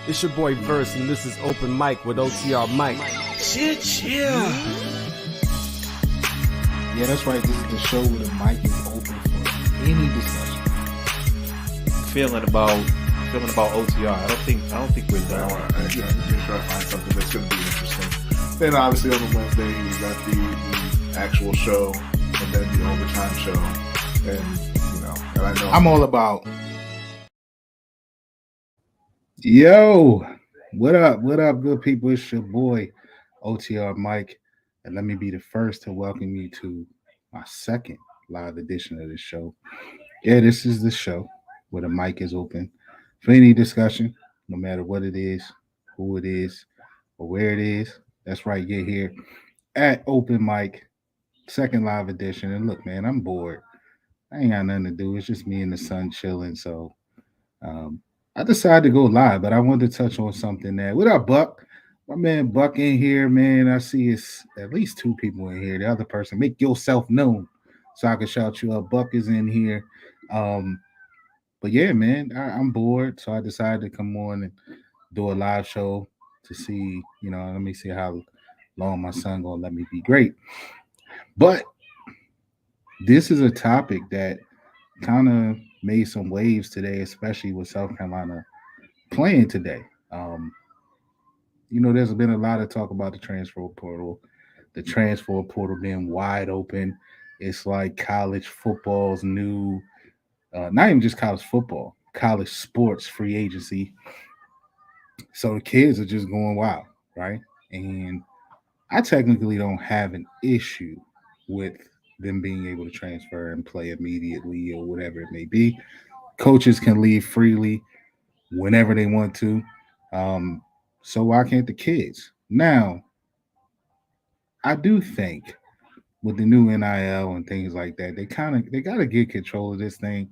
It's your boy Verse, and this is Open Mic with OTR Mike. Yeah, that's right. This is the show where the mic is open for any discussion. Feeling about OTR. I don't think we're done. You can try to find something that's going to be interesting. Then obviously on the Wednesday we got the actual show and then the overtime show, and and I know I'm all about. Yo, what up, good people? It's your boy OTR Mike, and let me be the first to welcome you to my second live edition of this show. Yeah, this is the show where the mic is open for any discussion, no matter what it is, who it is, or where it is. That's right, you're here at Open Mic, second live edition. And look, man, I'm bored. I ain't got nothing to do. It's just me and the sun chilling. So um, I decided to go live, but I wanted to touch on something that. What up, Buck? My man Buck in here, man. I see it's at least two people in here. The other person, make yourself known so I can shout you up. Buck is in here. But yeah, man, I'm bored. So I decided to come on and do a live show to see, let me see how long my son gonna let me be great. But this is a topic that kind of made some waves today, especially with South Carolina playing today. There's been a lot of talk about the transfer portal being wide open. It's like college football's new, not even just college football, college sports free agency. So the kids are just going wild, right? And I technically don't have an issue with them being able to transfer and play immediately or whatever it may be. Coaches can leave freely whenever they want to. So why can't the kids? Now, I do think with the new NIL and things like that, they got to get control of this thing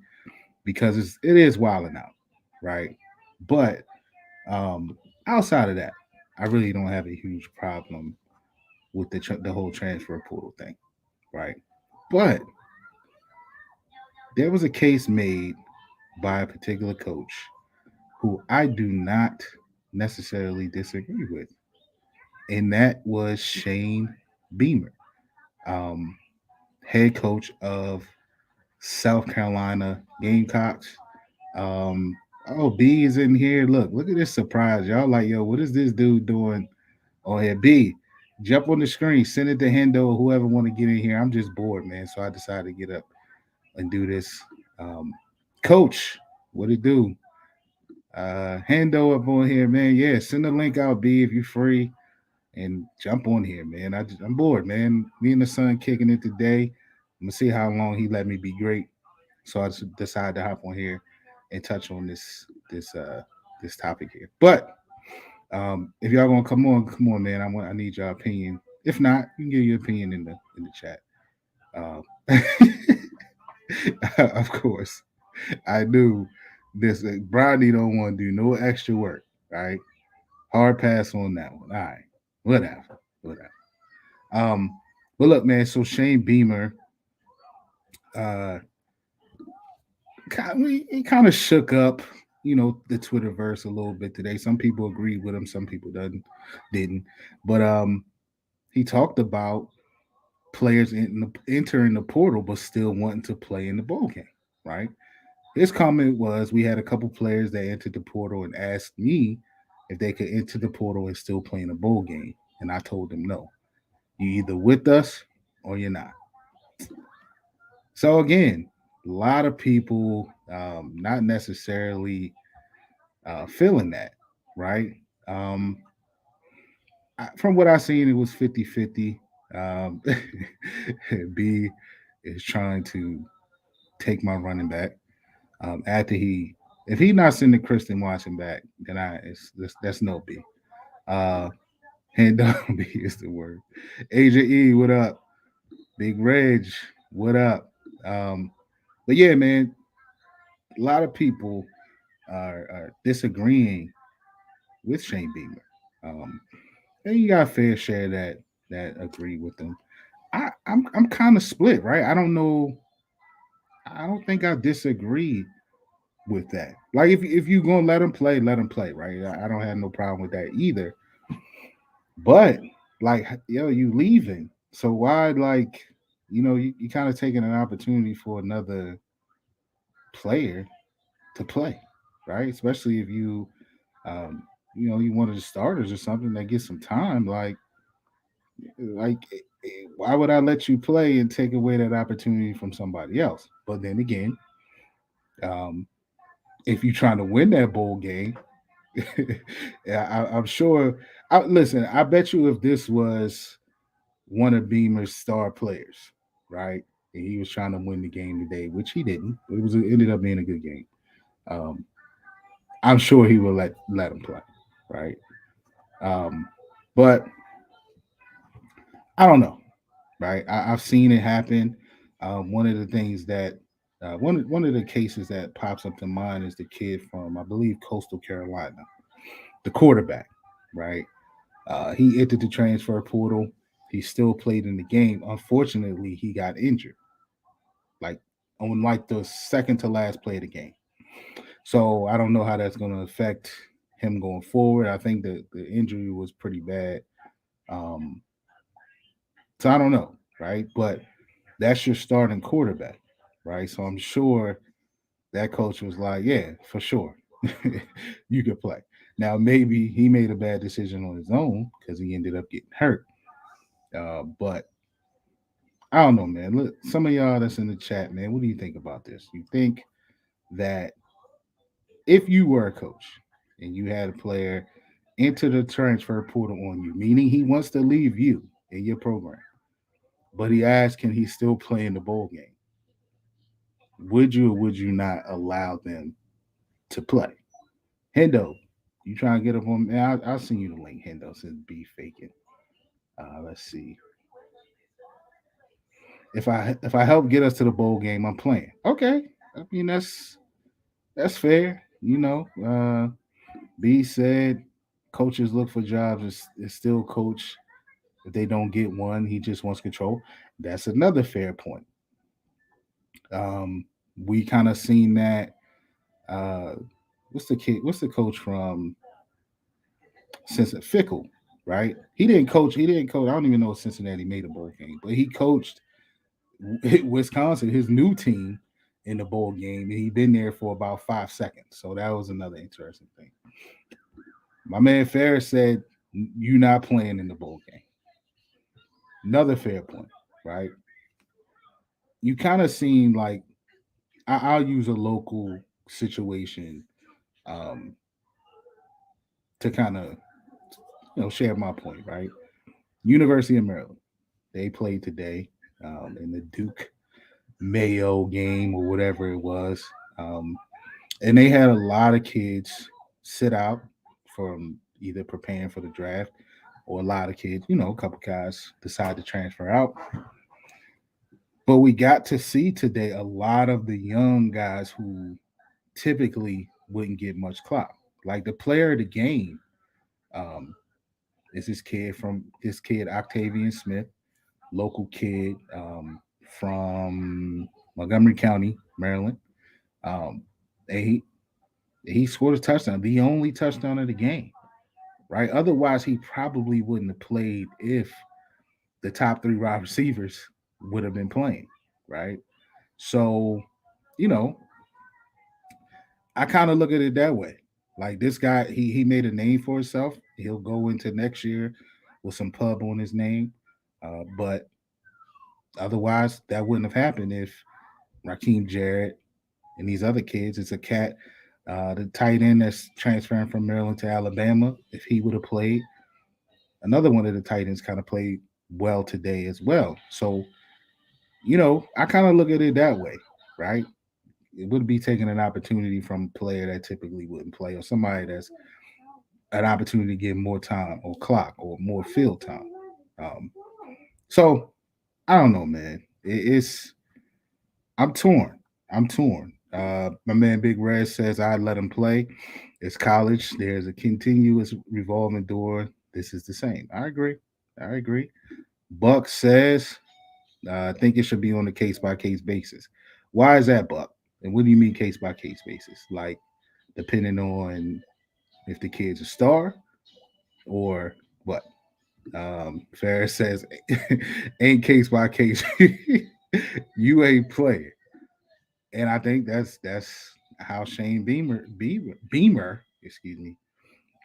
because it is wilding out, right? But outside of that, I really don't have a huge problem with the whole transfer portal thing, right? But there was a case made by a particular coach who I do not necessarily disagree with, and that was Shane Beamer, um, head coach of South Carolina Gamecocks. B is in here. Look at this surprise. Y'all like, yo, what is this dude doing on here? B, jump on the screen, send it to Hendo or whoever want to get in here. I'm just bored, man. So I decided to get up and do this. Coach, what it do? Hendo up on here, man. Yeah, send the link out, B, if you're free. And jump on here, man. I'm bored, man. Me and the son kicking it today. I'm gonna see how long he let me be great. So I just decided to hop on here and touch on this topic here. But if y'all gonna come on, man. I need your opinion. If not, you can give your opinion in the chat. Of course, I knew this. Brodny don't want to do no extra work, right? Hard pass on that one. All right, whatever. Um, but look, man. So Shane Beamer, he kind of shook up, the Twitterverse a little bit today. Some people agreed with him, some people didn't. But he talked about players entering the portal but still wanting to play in the bowl game, right? His comment was, we had a couple players that entered the portal and asked me if they could enter the portal and still play in a bowl game, and I told them no. You either with us or you're not. So again, a lot of people not necessarily feeling that, right? From what I've seen, it was 50-50. B is trying to take my running back. After if he not sending Kristen Watson back, then that's no B. Hand down B is the word. Asia E, what up? Big Reg, what up? But yeah, man, a lot of people are disagreeing with Shane Beamer. And you got a fair share that agree with him. I'm kind of split, right? I don't know. I don't think I disagree with that. Like if you gonna let him play, right? I don't have no problem with that either. But like you leaving, so why you kind of taking an opportunity for another player to play, right? Especially if um, you one of the starters or something that gets some time. Why would I let you play and take away that opportunity from somebody else? But then again, um, if you're trying to win that bowl game, yeah, I'm sure. Listen, I bet you if this was one of Beamer's star players, right, and he was trying to win the game today, which he didn't, but it ended up being a good game. Um, I'm sure he will let him play, right? Um, but I don't know, right? I've seen it happen. One of the things that one of the cases that pops up to mind is the kid from I believe Coastal Carolina, the quarterback, right? He entered the transfer portal. He still played in the game. Unfortunately, he got injured, like on like the second to last play of the game. So I don't know how that's going to affect him going forward. I think the injury was pretty bad. Um, so I don't know, right? But that's your starting quarterback, right? So I'm sure that coach was like, yeah, for sure, you could play. Now maybe he made a bad decision on his own because he ended up getting hurt. But I don't know, man. Look, some of y'all that's in the chat, man, what do you think about this? You think that if you were a coach and you had a player enter the transfer portal on you, meaning he wants to leave you in your program, but he asks, can he still play in the bowl game? Would you or would you not allow them to play? Hendo, you trying to get up on? Man, I'll send you the link. Hendo says be faking. Let's see. If I help get us to the bowl game, I'm playing. Okay, I mean that's fair. B said coaches look for jobs. Is still coach. If they don't get one, he just wants control. That's another fair point. Um, we kind of seen that. Uh, what's the kid? What's the coach from Cincinnati? Fickle, right? He didn't coach. He didn't coach. I don't even know if Cincinnati made a bowl game, but he coached Wisconsin, his new team, in the bowl game, and he been there for about 5 seconds. So that was another interesting thing. My man Ferris said, "You not playing in the bowl game." Another fair point, right? You kind of seem like I'll use a local situation um, to kind of share my point, right? University of Maryland, they played today in the Duke Mayo game or whatever it was, and they had a lot of kids sit out from either preparing for the draft or a lot of kids, a couple guys decide to transfer out. But we got to see today a lot of the young guys who typically wouldn't get much clout. Like the player of the game um, is this kid Octavian Smith, local kid from Montgomery County, Maryland. Um, and he scored a touchdown, the only touchdown of the game. Right? Otherwise, he probably wouldn't have played if the top three wide receivers would have been playing. Right? So, you know, I kind of look at it that way. Like this guy, he made a name for himself. He'll go into next year with some pub on his name. But otherwise, that wouldn't have happened if Raheem Jarrett and these other kids. It's a cat, the tight end that's transferring from Maryland to Alabama. If he would have played, another one of the tight ends kind of played well today as well. So, I kind of look at it that way, right? It would be taking an opportunity from a player that typically wouldn't play or somebody that's an opportunity to get more time or clock or more field time. Um, so I don't know, man. It's I'm torn. I'm torn. My man Big Red says I'd let him play. It's college. There's a continuous revolving door. This is the same. I agree. I agree. Buck says I think it should be on a case by case basis. Why is that, Buck? And what do you mean case by case basis? Like depending on if the kid's a star or what? Ferris says ain't case by case. You ain't playing. And I think that's how Shane Beamer, excuse me,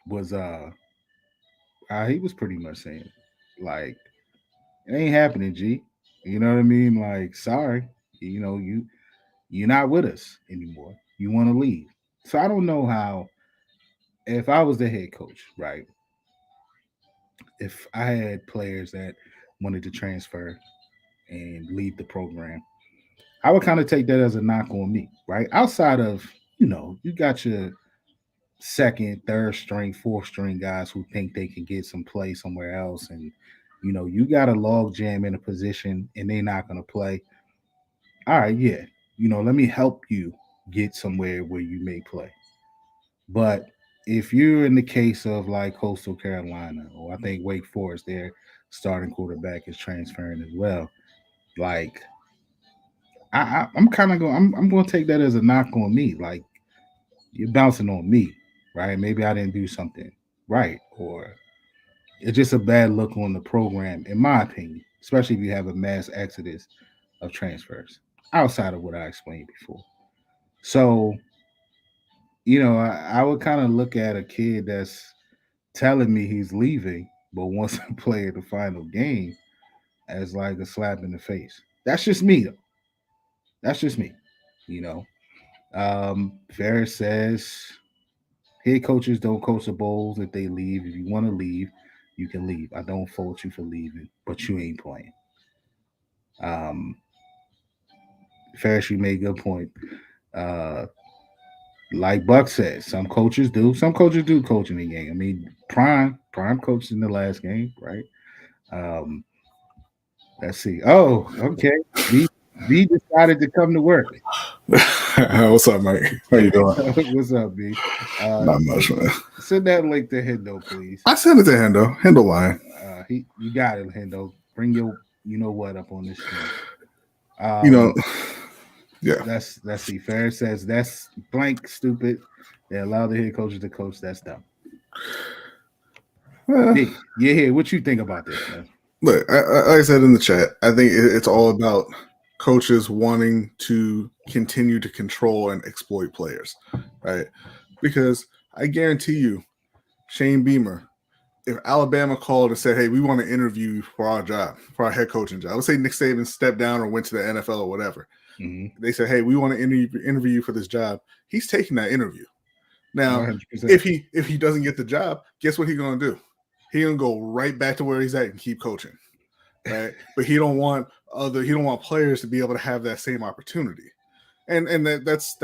was he was pretty much saying like it ain't happening, G. You know what I mean? Like, sorry, you're not with us anymore. You want to leave. So I don't know how if I was the head coach, right? If I had players that wanted to transfer and leave the program, I would kind of take that as a knock on me, right? Outside of, you got your second, third string, fourth string guys who think they can get some play somewhere else. And, you got a log jam in a position and they're not going to play. All right, yeah. Let me help you get somewhere where you may play. But if you're in the case of like Coastal Carolina, or I think Wake Forest, their starting quarterback is transferring as well. Like, I'm kind of going. I'm going to take that as a knock on me. Like, you're bouncing on me, right? Maybe I didn't do something right, or it's just a bad look on the program, in my opinion. Especially if you have a mass exodus of transfers outside of what I explained before. So, I would kind of look at a kid that's telling me he's leaving, but wants to play at the final game as like a slap in the face. That's just me, though. That's just me. You know. Ferris says head coaches don't coach the bowls if they leave. If you want to leave, you can leave. I don't fault you for leaving, but you ain't playing. Um, Ferris, you made a good point. Uh, like Buck says, some coaches do. Some coaches do coach in the game. I mean, Prime coached in the last game, right? Um, let's see. Oh, okay. B decided to come to work. What's up, Mike? How you doing? What's up, B? Not much, man. Send that link to Hendo, please. I sent it to Hendo. Hendo line. You got it, Hendo. Bring your what up on this show. Yeah. Let's see. Ferris says that's blank stupid. They allow the head coaches to coach. That's dumb. Yeah. What you think about this, man? Look, like I said in the chat, I think it's all about coaches wanting to continue to control and exploit players, right? Because I guarantee you, Shane Beamer, if Alabama called and said, hey, we want to interview you for our job, for our head coaching job, let's say Nick Saban stepped down or went to the NFL or whatever. Mm-hmm. They said, hey, we want to interview you for this job. He's taking that interview. Now, 100%. if he doesn't get the job, guess what he's going to do? He's going to go right back to where he's at and keep coaching. Right. But he don't want players to be able to have that same opportunity. And that's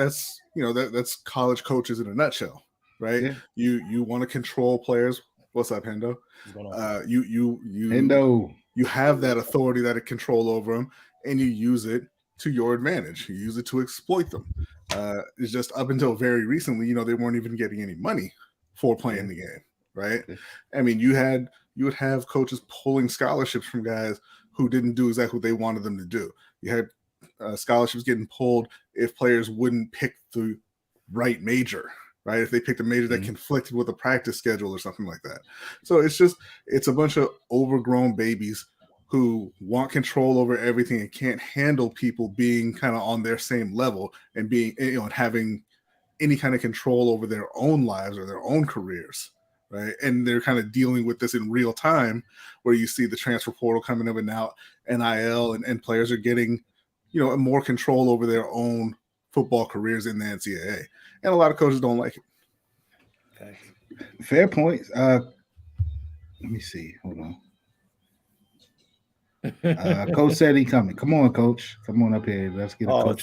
college coaches in a nutshell. Right. Yeah. You want to control players. What's up, Hendo? Hendo. You have that authority, that control over them, and you use it to your advantage. You use it to exploit them. It's just up until very recently, they weren't even getting any money for playing the game. Right. I mean, you would have coaches pulling scholarships from guys who didn't do exactly what they wanted them to do. You had scholarships getting pulled if players wouldn't pick the right major, right? If they picked a major that conflicted with a practice schedule or something like that. So it's a bunch of overgrown babies who want control over everything and can't handle people being kind of on their same level and being, and having any kind of control over their own lives or their own careers. Right. And they're kind of dealing with this in real time where you see the transfer portal coming up and out, NIL, and players are getting, more control over their own football careers in the NCAA. And a lot of coaches don't like it. Okay. Fair point. Let me see. Hold on. Coach said he coming. Come on, Coach. Come on up here. Let's get a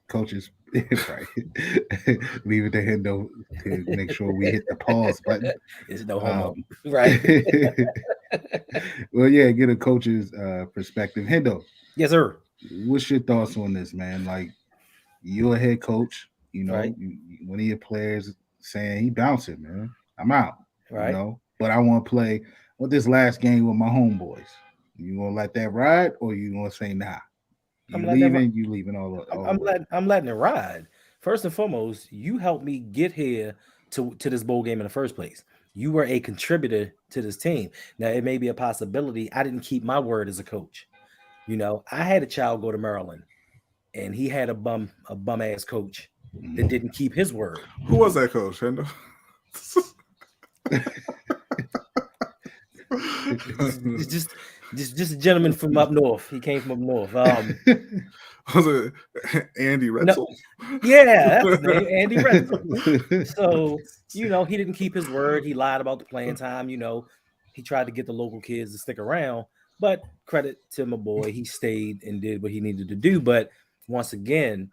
coaches. Right. Leave it to Hendo to make sure we hit the pause button. It's no homo. Right. Well, yeah, get a coach's perspective. Hendo. Yes, sir. What's your thoughts on this, man? Like, you're a head coach, right. One of your players saying he bouncing, man. I'm out. Right. But I want to play with this last game with my homeboys. You gonna let that ride or you gonna say nah? You leaving all I'm letting it ride. first and foremost, you helped me get here to this bowl game in the first place. You were a contributor to this team. Now, it may be a possibility I didn't keep my word as a coach. You know, I had a child go to Maryland, and he had a bum ass coach that didn't keep his word. Who was that coach, Hendo? Just a gentleman from up north. He came from up north. Was it Andy Retzel? No, yeah, that's his name, Andy Retzel. So, you know, he didn't keep his word. He lied about the playing time. You know, he tried to get the local kids to stick around. But credit to my boy, he stayed and did what he needed to do. But once again,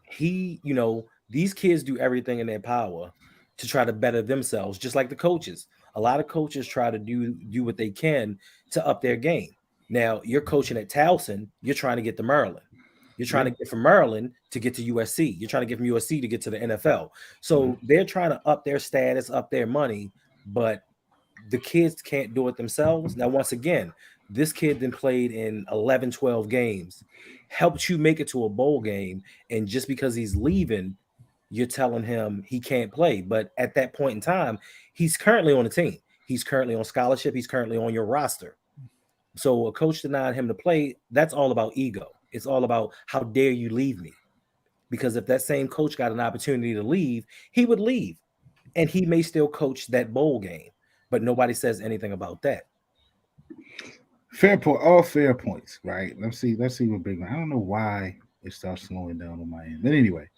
he, you know, these kids do everything in their power to try to better themselves, just like the coaches. A lot of coaches try to do what they can to up their game. Now, you're coaching at Towson, you're trying to get to Maryland. You're trying to get from Maryland to get to USC. You're trying to get from USC to get to the NFL. So they're trying to up their status, up their money, but the kids can't do it themselves. Now, once again, this kid then played in 11, 12 games, helped you make it to a bowl game, and just because he's leaving, you're telling him he can't play. But at that point in time, he's currently on the team. He's currently on scholarship. He's currently on your roster. So a coach denying him to play, that's all about ego. It's all about how dare you leave me? Because if that same coach got an opportunity to leave, he would leave. And he may still coach that bowl game. But nobody says anything about that. Fair point. All fair points, right? Let's see what big man. I don't know why it starts slowing down on my end. But anyway,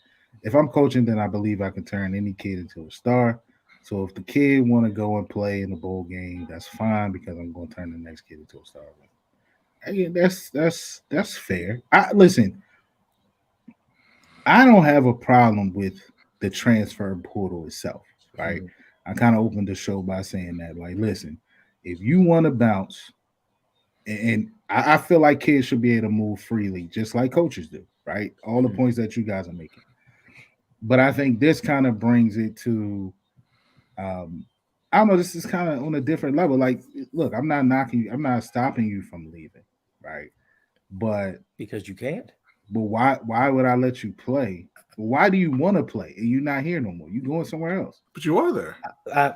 if I'm coaching, then I believe I can turn any kid into a star. So if the kid want to go and play in the bowl game, that's fine because I'm going to turn the next kid into a star. Again, that's fair. Listen, I don't have a problem with the transfer portal itself, right? I kind of opened the show by saying that, like, listen, if you want to bounce, and I feel like kids should be able to move freely, just like coaches do, right? All the points that you guys are making. But I think this kind of brings it to, I don't know, this is kind of on a different level. Like, look, I'm not knocking you, I'm not stopping you from leaving, right? But because you can't. But why would I let you play? Why do you want to play? And you're not here no more. You're going somewhere else. But you are there.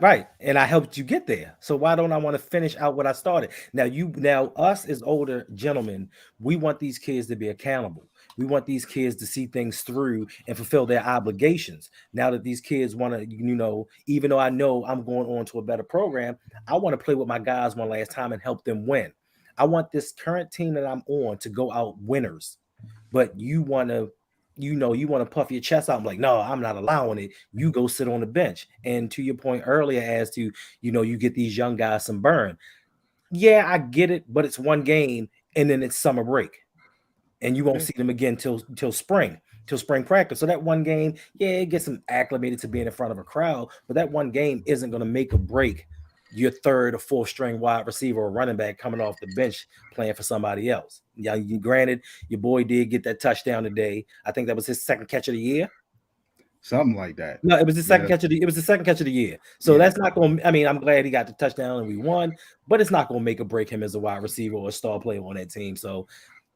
Right. And I helped you get there. So why don't I want to finish out what I started? Now us as older gentlemen, we want these kids to be accountable. We want these kids to see things through and fulfill their obligations. Now that these kids want to, you know, even though I know I'm going on to a better program, I want to play with my guys one last time and help them win. I want this current team that I'm on to go out winners. But you want to puff your chest out. I'm like, no, I'm not allowing it. You go sit on the bench. And to your point earlier as to, you get these young guys some burn. Yeah, I get it, but it's one game and then it's summer break. And you won't see them again till spring practice. So that one game, it gets them acclimated to being in front of a crowd, but that one game isn't going to make or break your third or fourth string wide receiver or running back coming off the bench playing for somebody else. Yeah, granted, your boy did get that touchdown today. I think that was his second catch of the year. Something like that. No, it was the second catch of the year. So that's not going to, I'm glad he got the touchdown and we won, but it's not going to make or break him as a wide receiver or a star player on that team. So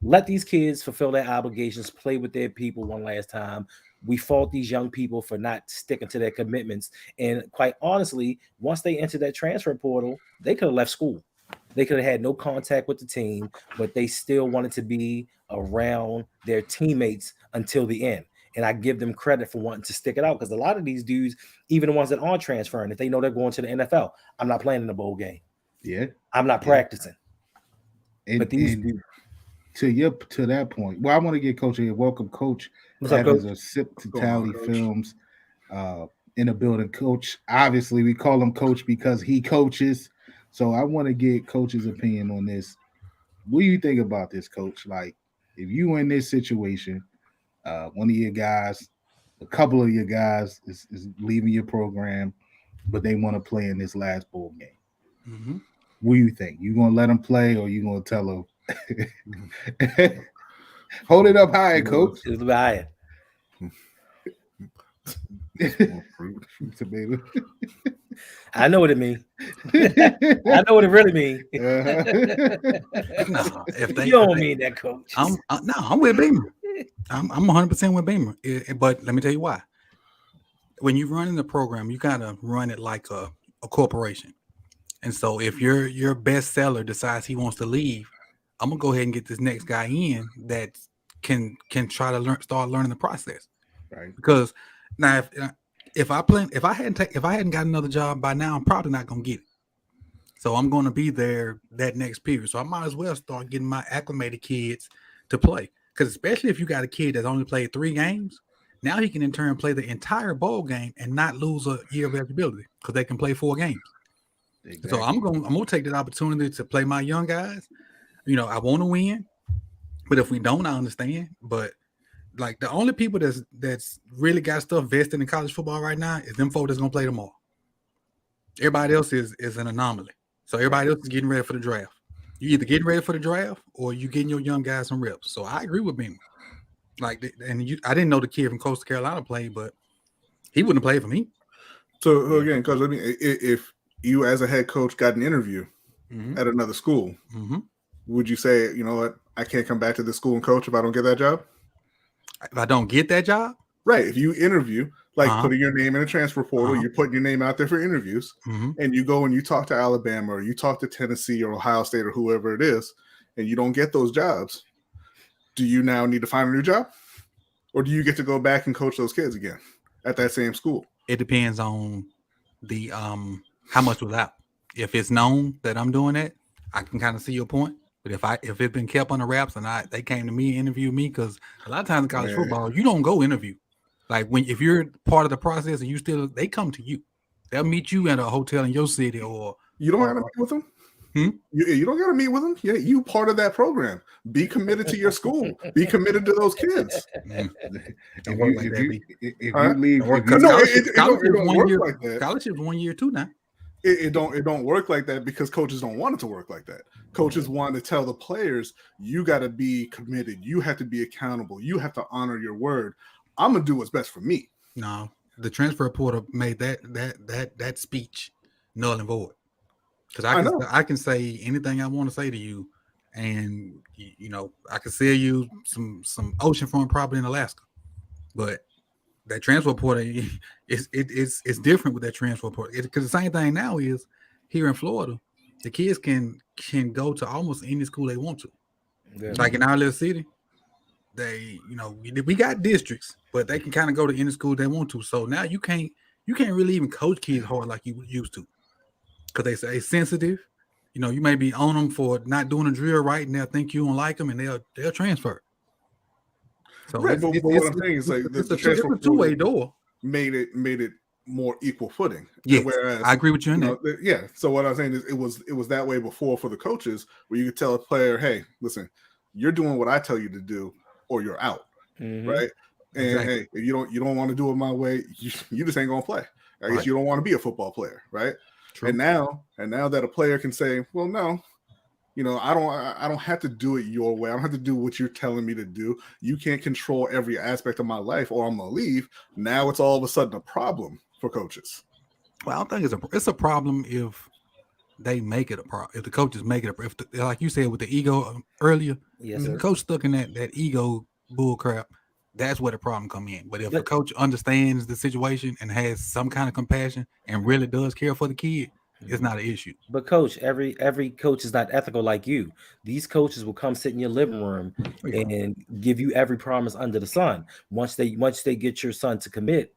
let these kids fulfill their obligations, play with their people one last time. We fault these young people for not sticking to their commitments. And quite honestly, once they entered that transfer portal, they could have left school. They could have had no contact with the team, but they still wanted to be around their teammates until the end. And I give them credit for wanting to stick it out because a lot of these dudes, even the ones that aren't transferring, if they know they're going to the NFL, I'm not playing in the bowl game. Yeah. I'm not practicing. But these dudes. To that point, well, I want to get Coach here. Welcome, Coach. That is a Sip to Tally Films in the building. Coach, obviously, we call him Coach because he coaches. So I want to get Coach's opinion on this. What do you think about this, Coach? Like, if you in this situation, one of your guys, a couple of your guys is leaving your program, but they want to play in this last bowl game. Mm-hmm. What do you think? You gonna let them play, or you gonna tell them? Hold it up high, Coach. It's higher. I know what it means. I know what it really means. If they, you don't mean that, Coach. I'm with Beamer. I'm 100% with Beamer, but let me tell you why. When you run in the program, you gotta run it like a corporation. And so if your best seller decides he wants to leave, I'm gonna go ahead and get this next guy in that can try to start learning the process. Right. Because now if I hadn't got another job by now, I'm probably not gonna get it. So I'm gonna be there that next period. So I might as well start getting my acclimated kids to play. Because especially if you got a kid that's only played 3 games, now he can in turn play the entire bowl game and not lose a year of eligibility because they can play 4 games. Exactly. So I'm gonna take that opportunity to play my young guys. You know, I want to win, but if we don't, I understand. But like the only people that's really got stuff vested in college football right now is them folks that's gonna play tomorrow. Everybody else is an anomaly. So everybody else is getting ready for the draft. You either getting ready for the draft or you getting your young guys some reps. So I agree with Beamer. Like, I didn't know the kid from Coastal Carolina played, but he wouldn't have played for me. So again, because I mean, if you as a head coach got an interview at another school, would you say, you know what, I can't come back to this school and coach if I don't get that job? If I don't get that job? Right. If you interview, like putting your name in a transfer portal, you're putting your name out there for interviews, and you go and you talk to Alabama or you talk to Tennessee or Ohio State or whoever it is, and you don't get those jobs, do you now need to find a new job? Or do you get to go back and coach those kids again at that same school? It depends on the how much was out. If it's known that I'm doing that, I can kind of see your point. But if it's been kept on the wraps and they came to me and interviewed me, because a lot of times in college football, you don't go interview. Like if you're part of the process and they come to you. They'll meet you at a hotel in your city, or you don't have to meet with them. You don't got to meet with them. Yeah, you part of that program. Be committed to your school. Be committed to those kids. Scholarship is 1 year too now. It don't work like that because coaches don't want it to work like that. Coaches want to tell the players, you got to be committed. You have to be accountable. You have to honor your word. I'm gonna do what's best for me. No, the transfer portal made that speech null and void. Because I can say anything I want to say to you, and you know I can sell you some oceanfront property in Alaska, but that transfer portal it's different with that transfer portal. Because the same thing now is here in Florida, the kids can go to almost any school they want to. Yeah. Like in our little city, we got districts, but they can kind of go to any school they want to. So now you can't really even coach kids hard like you used to. Because they say it's sensitive, you may be on them for not doing a drill right, and they'll think you don't like them, and they'll transfer. So right, but what I'm saying is like it's a two-way door. Made it more equal footing. Yes, whereas I agree with you in that. Yeah. So what I'm saying is it was that way before for the coaches, where you could tell a player, hey, listen, you're doing what I tell you to do, or you're out, right? And exactly. Hey, if you don't want to do it my way, you just ain't gonna play. I guess you don't want to be a football player, right? True. And now that a player can say, well, no, I don't have to do it your way. I don't have to do what you're telling me to do. You can't control every aspect of my life, or I'm gonna leave. Now it's all of a sudden a problem for coaches. Well, I don't think it's a problem if they make it a problem. If the coaches make it like you said with the ego earlier, yes, the coach stuck in that ego bull crap. That's where the problem come in. But if the coach understands the situation and has some kind of compassion and really does care for the kid, it's not an issue. But coach, every coach is not ethical like you. These coaches will come sit in your living room and give you every promise under the sun. Once they get your son to commit,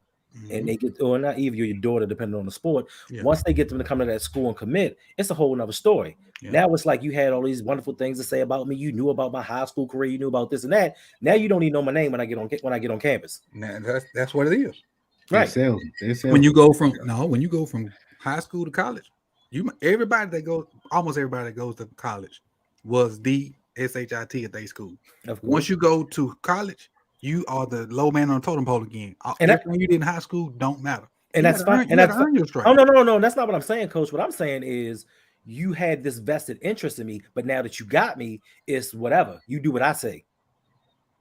and they get, or not even your daughter, depending on the sport. Once they get them to come to that school and commit, it's a whole nother story. Now it's like you had all these wonderful things to say about me. You knew about my high school career. You knew about this and that. Now you don't even know my name when I get on campus. Now that's what it is. Right. When you go from high school to college, almost everybody that goes to college was the SHIT at their school. Once you go to college, you are the low man on the totem pole again. And everything you did in high school don't matter. And that's fine. And that's earn your strike. Oh no, that's not what I'm saying, Coach. What I'm saying is you had this vested interest in me, but now that you got me, it's whatever. You do what I say.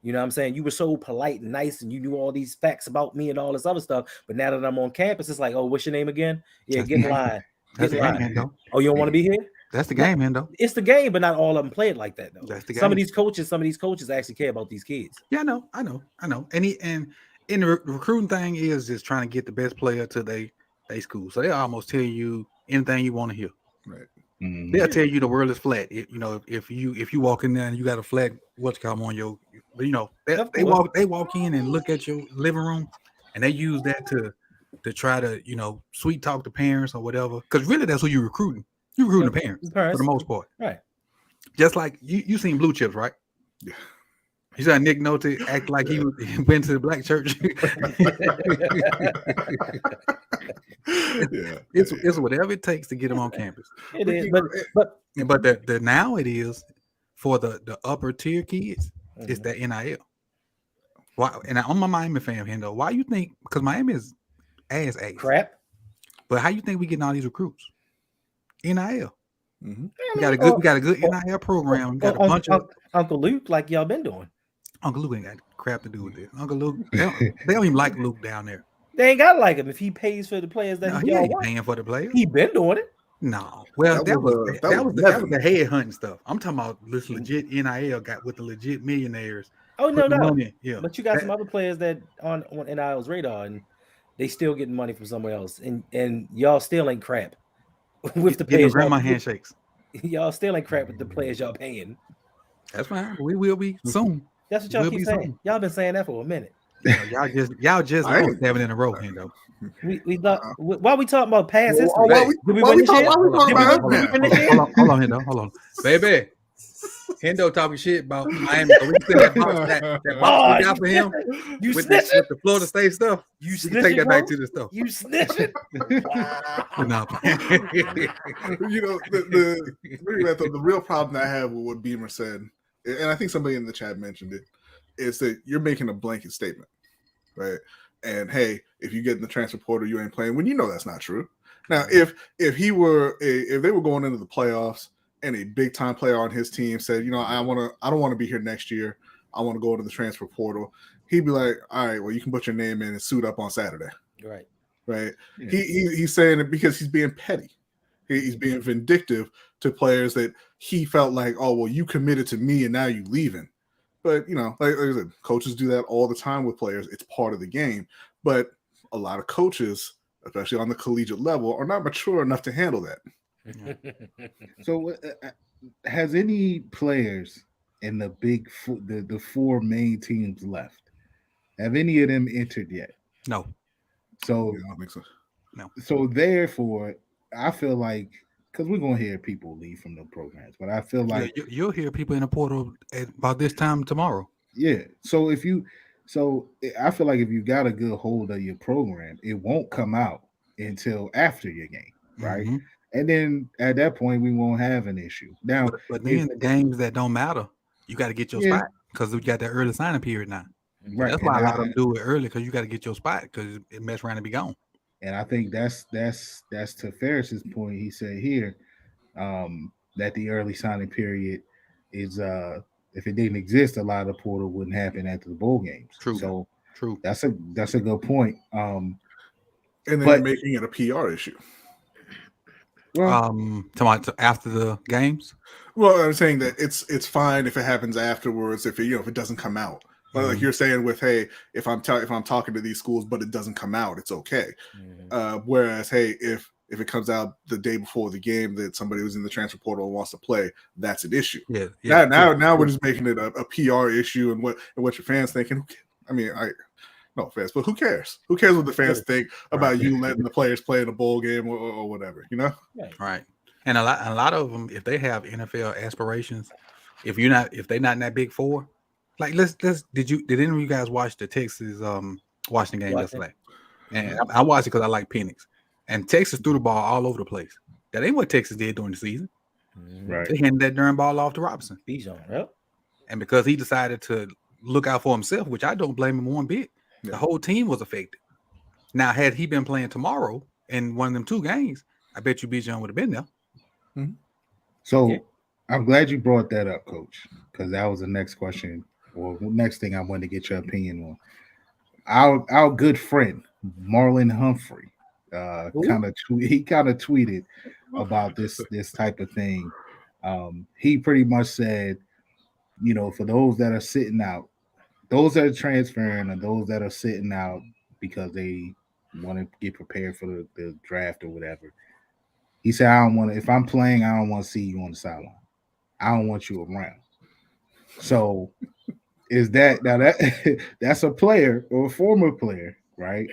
You know what I'm saying? You were so polite and nice, and you knew all these facts about me and all this other stuff. But now that I'm on campus, it's like, oh, what's your name again? Yeah, get in line. Get in line. Oh, you don't want to be here? That's the game, Hendo. It's the game, but not all of them play it like that though. That's the Some of game. these coaches actually care about these kids. Yeah, I know. And in the recruiting thing is just trying to get the best player to they school. So they almost tell you anything you want to hear. Right. Mhm. They'll tell you the world is flat. If you walk in there and you got a flat on your, they walk in and look at your living room, and they use that to try to sweet talk the parents or whatever. Because really, that's who you're recruiting. You're recruiting the parents for the most part. Right. Just like you seen Blue Chips, right? Yeah. You saw Nick Nolte act like he went to the black church. It's whatever it takes to get them on campus. It is, but the now it is for the upper tier kids. It's that NIL. Why? And I'm a Miami fan, Hendo. Why you think? Because Miami is ass crap. But how you think we getting all these recruits? NIL. Mm-hmm. We got a good NIL program. We got a bunch of Uncle Luke, like y'all been doing. Uncle Luke ain't got crap to do with this. Uncle Luke, they don't even like Luke down there. They ain't got to like him if he pays for the players that he y'all ain't want. paying for the players. He been doing it. No, well that was the head hunting stuff. I'm talking about this legit NIL got with the legit millionaires. Oh no, yeah. But you got some other players that on NIL's radar, and they still getting money from somewhere else, and y'all still ain't crap with the players. Grandma handshakes. Y'all still ain't crap with the players y'all paying. That's fine. We will be soon. That's what y'all keep saying. Soon. Y'all been saying that for a minute. Y'all just lost 7 in a row, Hendo. We thought. Why we talking about past history? Hold on, Hendo. Hold on, baby. Hendo talking shit about Miami. So we that box we got for him with the Florida State stuff. You take that back to the stuff. You snitching? No. The real problem I have with what Beamer said, and I think somebody in the chat mentioned it, is that you're making a blanket statement, right? And hey, if you get in the transfer portal, you ain't playing. When you know that's not true. Now, if they were going into the playoffs and a big time player on his team said, I don't want to be here next year. I want to go into the transfer portal. He'd be like, all right, well, you can put your name in and suit up on Saturday. Right. Right. Yeah. He's saying it because he's being petty. He's being vindictive to players that he felt like, oh, well, you committed to me and now you leaving. But, like I said, coaches do that all the time with players. It's part of the game. But a lot of coaches, especially on the collegiate level, are not mature enough to handle that. So has any players in the the 4 main teams left? Have any of them entered yet? No. So I don't think so. No. So therefore, I feel like, because we're gonna hear people leave from the programs, but I feel like you'll hear people in the portal at about this time tomorrow. Yeah. So I feel like if you got a good hold of your program, it won't come out until after your game, right? Mm-hmm. And then at that point, we won't have an issue. Now, but then the games that don't matter, you got to get your spot because we got that early signing period now. Right. That's why a lot of them do it early, because you got to get your spot because it mess around and be gone. And I think that's to Ferris's point. He said here that the early signing period is if it didn't exist, a lot of the portal wouldn't happen after the bowl games. True. So true. That's a good point. And then you're making it a PR issue. Well, after the games. Well, I'm saying that it's fine if it happens afterwards. If it doesn't come out. But like you're saying with, hey, if I'm talking to these schools, but it doesn't come out, it's okay. Whereas, hey, if it comes out the day before the game that somebody was in the transfer portal and wants to play, that's an issue. Yeah. Now we're just making it a PR issue and what your fans thinking. I mean, no offense, but who cares? Who cares what the fans think about you letting the players play in a bowl game or whatever? Right. And a lot of them, if they have NFL aspirations, if they're not in that Big Four. Like did any of you guys watch the Texas Washington game yesterday? And I watched it because I like Penix. And Texas threw the ball all over the place. That ain't what Texas did during the season. Right. They handed that darn ball off to Robinson. Bijan, yep. And because he decided to look out for himself, which I don't blame him one bit, the whole team was affected. Now, had he been playing tomorrow in one of them 2 games, I bet you Bijan would have been there. Mm-hmm. So I'm glad you brought that up, Coach, because that was the next question. Or next thing I wanted to get your opinion on. Our good friend Marlon Humphrey kind of tweeted about this type of thing. He pretty much said, for those that are sitting out, those that are transferring, and those that are sitting out because they want to get prepared for the draft or whatever. He said, I don't want to, if I'm playing, I don't want to see you on the sideline. I don't want you around. So is that now that's a player or a former player, right?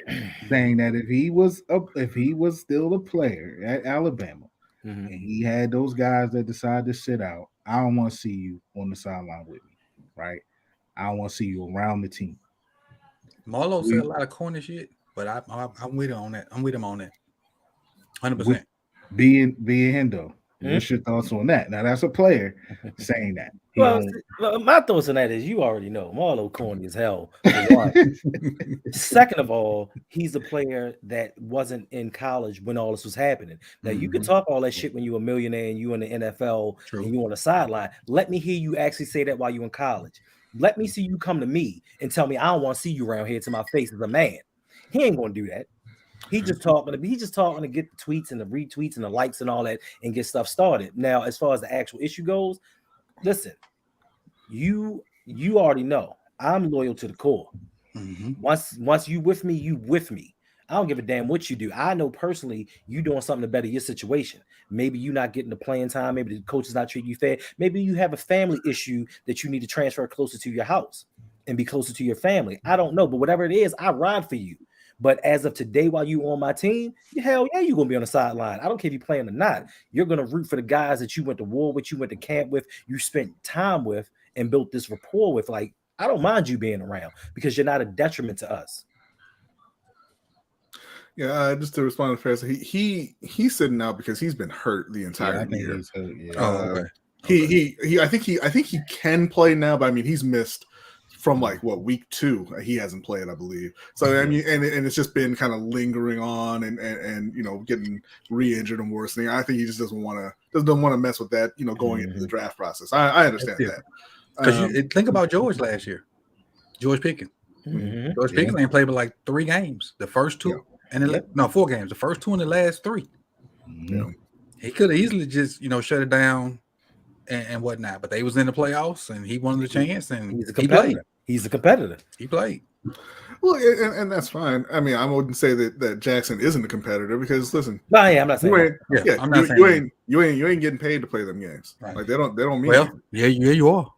Saying that if he was still a player at Alabama and he had those guys that decided to sit out, I don't want to see you on the sideline with me, right? I don't want to see you around the team. Marlo said a lot of corny shit, but I'm with him on that. 100%. Being Hendo. What's your thoughts on that? Now that's a player saying that. Well, my thoughts on that is you already know Marlo corny as hell. Second of all, he's a player that wasn't in college when all this was happening. Now you can talk all that shit when you're a millionaire and you in the NFL and you on the sideline. Let me hear you actually say that while you're in college. Let me see you come to me and tell me I don't want to see you around here to my face as a man. He ain't gonna do that. He's just talking to get the tweets and the retweets and the likes and all that and get stuff started. Now, as far as the actual issue goes, listen, you already know I'm loyal to the core. Once you with me, you with me. I don't give a damn what you do. I know personally you doing something to better your situation. Maybe you not getting the playing time. Maybe the coach is not treating you fair. Maybe you have a family issue that you need to transfer closer to your house and be closer to your family. I don't know, but whatever it is, I ride for you. But as of today, while you on my team, hell yeah, you're gonna be on the sideline. I don't care if you're playing or not. You're gonna root for the guys that you went to war with, you went to camp with, you spent time with, and built this rapport with. Like, I don't mind you being around because you're not a detriment to us. Yeah, just to respond to Ferris, he's sitting out because he's been hurt the entire year. Okay. I think he can play now, but I mean he's missed from week 2 he hasn't played, I believe. So I mean, and it's just been kind of lingering on and getting re-injured and worsening. I think he just doesn't want to mess with that, going into the draft process. I understand that. Because think about George last year, George Pickens. George Pickens ain't played but like 3 games. The first 2 and 4 games. The first 2 and the last 3. He could have easily just shut it down and whatnot, but they was in the playoffs and he wanted the chance and he played. He's a competitor. He played. Well, and that's fine. I mean, I wouldn't say that Jackson isn't a competitor because listen, I'm not saying you ain't getting paid to play them games. Right. Like they don't mean you are.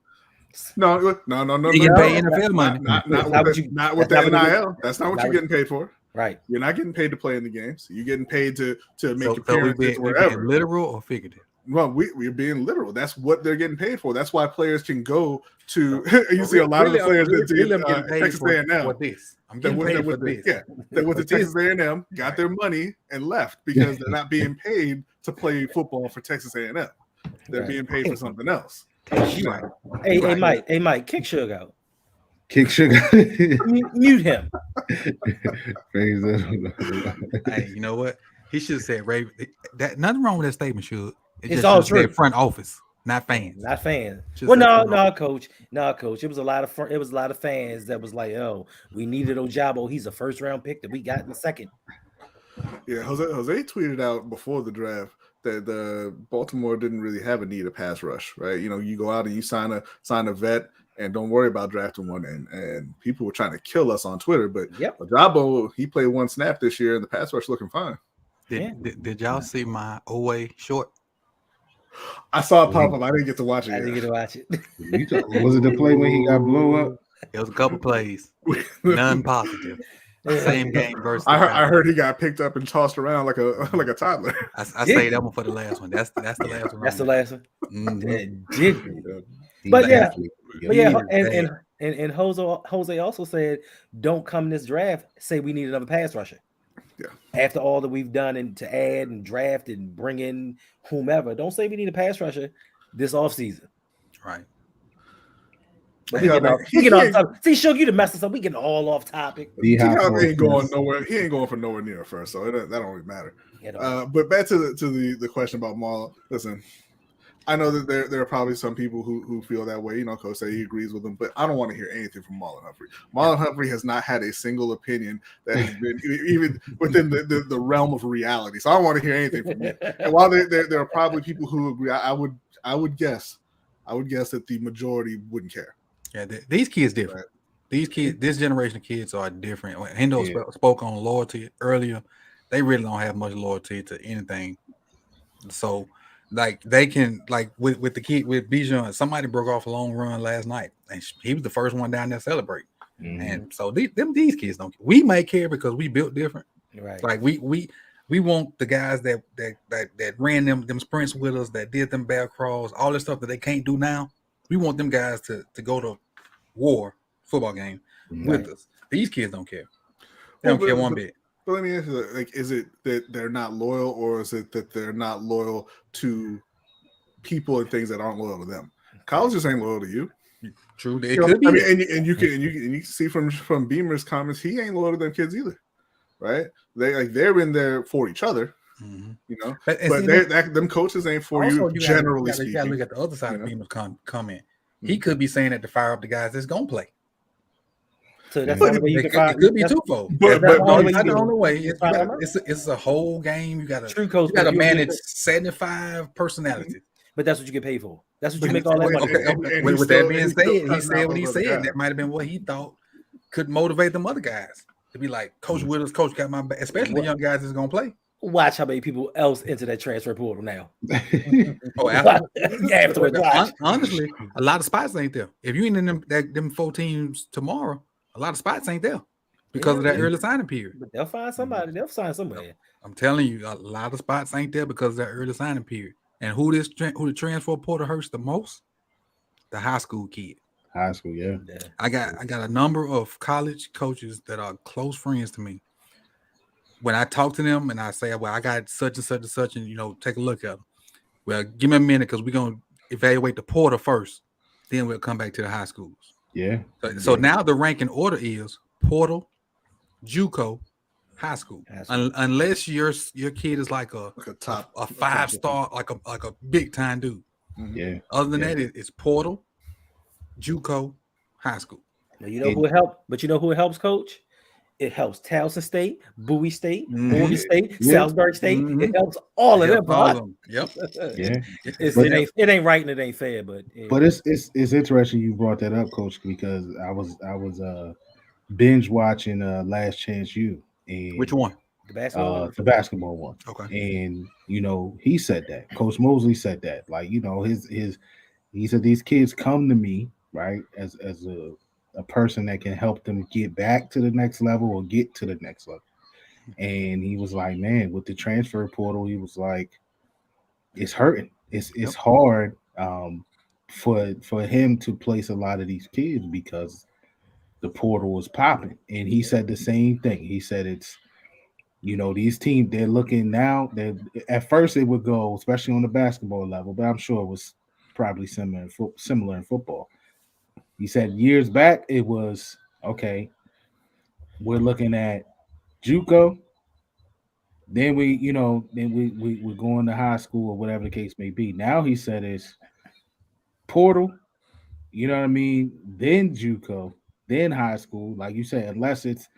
No. You get paid NFL money. Not with the NIL. That's not what you're getting paid for. Right. You're not getting paid to play in the games. You're getting paid to make appearances wherever. Literal or figurative? Well, we're being literal. That's what they're getting paid for. That's why players can go to. You see a lot of the players that did Texas A&M. For this. I'm getting paid for this. Yeah, they went to Texas A&M, got their money, and left because they're not being paid to play football for Texas A&M. They're being paid for something else. Hey, Mike, kick Sugar out. Kick Sugar. Mute him. Hey, you know what? He should have said Ray. That nothing wrong with that statement, Suge. It's all true. Front office, not fans. Not fans. Well, no, coach. It was a lot of fans that was like, "Oh, we needed Ojabo. He's a first round pick that we got in the second." Yeah, Jose tweeted out before the draft that the Baltimore didn't really have a need of pass rush, right? You go out and you sign a vet and don't worry about drafting one. And people were trying to kill us on Twitter, but Ojabo, he played 1 snap this year and the pass rush looking fine. Did y'all see my OA short? I saw it pop up. I didn't get to watch it. I didn't get to watch it. Was it the play when he got blown up? It was a couple plays, none positive. Same game versus. I heard he got picked up and tossed around like a toddler. I say that one for the last one. That's the last one. That's the last one. Mm-hmm. And Jose also said, "Don't come this draft. Say we need another pass rusher." Yeah. After all that we've done and to add and draft and bring in whomever, don't say we need a pass rusher this offseason. Right. But we get off topic. See, Shug, you the mess us up. We getting all off topic. He ain't going nowhere. He ain't going for nowhere near first, so that don't really matter. But back to the question about Marlon. Listen, I know that there are probably some people who feel that way. You know, Coach say he agrees with them, but I don't want to hear anything from Marlon Humphrey. Marlon Humphrey has not had a single opinion that has been even within the realm of reality. So I don't want to hear anything from you. And while there are probably people who agree, I would guess that the majority wouldn't care. Yeah, these kids different. Right. These kids, this generation of kids are different. When Hendo spoke on loyalty earlier, they really don't have much loyalty to anything. So, like they can, like with the kid with Bijan, somebody broke off a long run last night, and he was the first one down there celebrating. And so these kids don't. We may care because we built different, right? Like we want the guys that ran them sprints with us, that did them bear crawls, all this stuff that they can't do now. We want them guys to go to war football game with us. These kids don't care. They don't care one bit. But let me ask you, like, is it that they're not loyal, or is it that they're not loyal to people and things that aren't loyal to them? College just ain't loyal to you. True, it could be. I mean, and you can see from Beamer's comments, he ain't loyal to them kids either, right? They're in there for each other, you know. But them coaches ain't for you. Generally speaking, you gotta look at the other side of Beamer's comment. He could be saying that to fire up the guys that's gonna play. So that's the way you can find. It could be twofold. But the only way it's a whole game. You gotta manage 75 personalities. But that's what you get paid for. That's what you make all that money. Okay. With that being said, he said what he said. That might have been what he thought could motivate them other guys to be like, Coach Willis, Coach got my back, especially the young guys that's gonna play. Watch how many people else enter that transfer portal now. Afterwards, honestly, a lot of spots ain't there. If you ain't in them 4 teams tomorrow, a lot of spots ain't there because of that early signing period. But they'll find somebody. They'll sign somebody. I'm telling you, a lot of spots ain't there because of that early signing period. And who the transfer portal hurts the most? The high school kid. High school, yeah. I got a number of college coaches that are close friends to me. When I talk to them and I say, well, I got such and such and such, and take a look at them. Well, give me a minute because we're gonna evaluate the portal first. Then we'll come back to the high schools. Yeah. So now the ranking order is portal, JUCO, high school. Unless your kid is like a 5-star, like a big time dude. Yeah. Other than that, it's portal, JUCO, high school. Now, you know who it helps? But you know who it helps, Coach? It helps Towson State, Bowie State, Bowie State, Salisbury State. It helps all of them. Yep. Yeah. It ain't right and it ain't fair, but it's interesting you brought that up, Coach, because I was binge watching Last Chance U. And which one? The basketball one. Okay. And he said that. Coach Mosley said that. Like, he said these kids come to me, right, as a person that can help them get back to the next level or get to the next level. And he was like, man, with the transfer portal, he was like, it's hurting. It's hard for him to place a lot of these kids because the portal was popping. And he said the same thing. He said it's, these teams, they're looking now. At first it would go, especially on the basketball level, but I'm sure it was probably similar in football. He said years back it was okay. We're looking at JUCO, then we're going to high school or whatever the case may be. Now he said it's portal, you know what I mean? Then JUCO, then high school, like you said, unless it's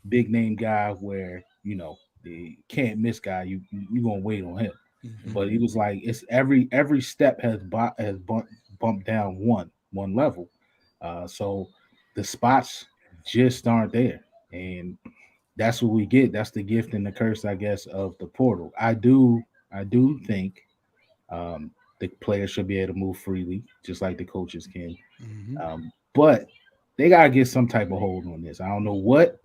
big name guy where the can't miss guy, you gonna wait on him. Mm-hmm. But he was like, it's every step has bumped down one level. So the spots just aren't there, and that's what we get. That's the gift and the curse, I guess, of the portal. I do think the players should be able to move freely, just like the coaches can. Mm-hmm. But they gotta get some type of hold on this. I don't know what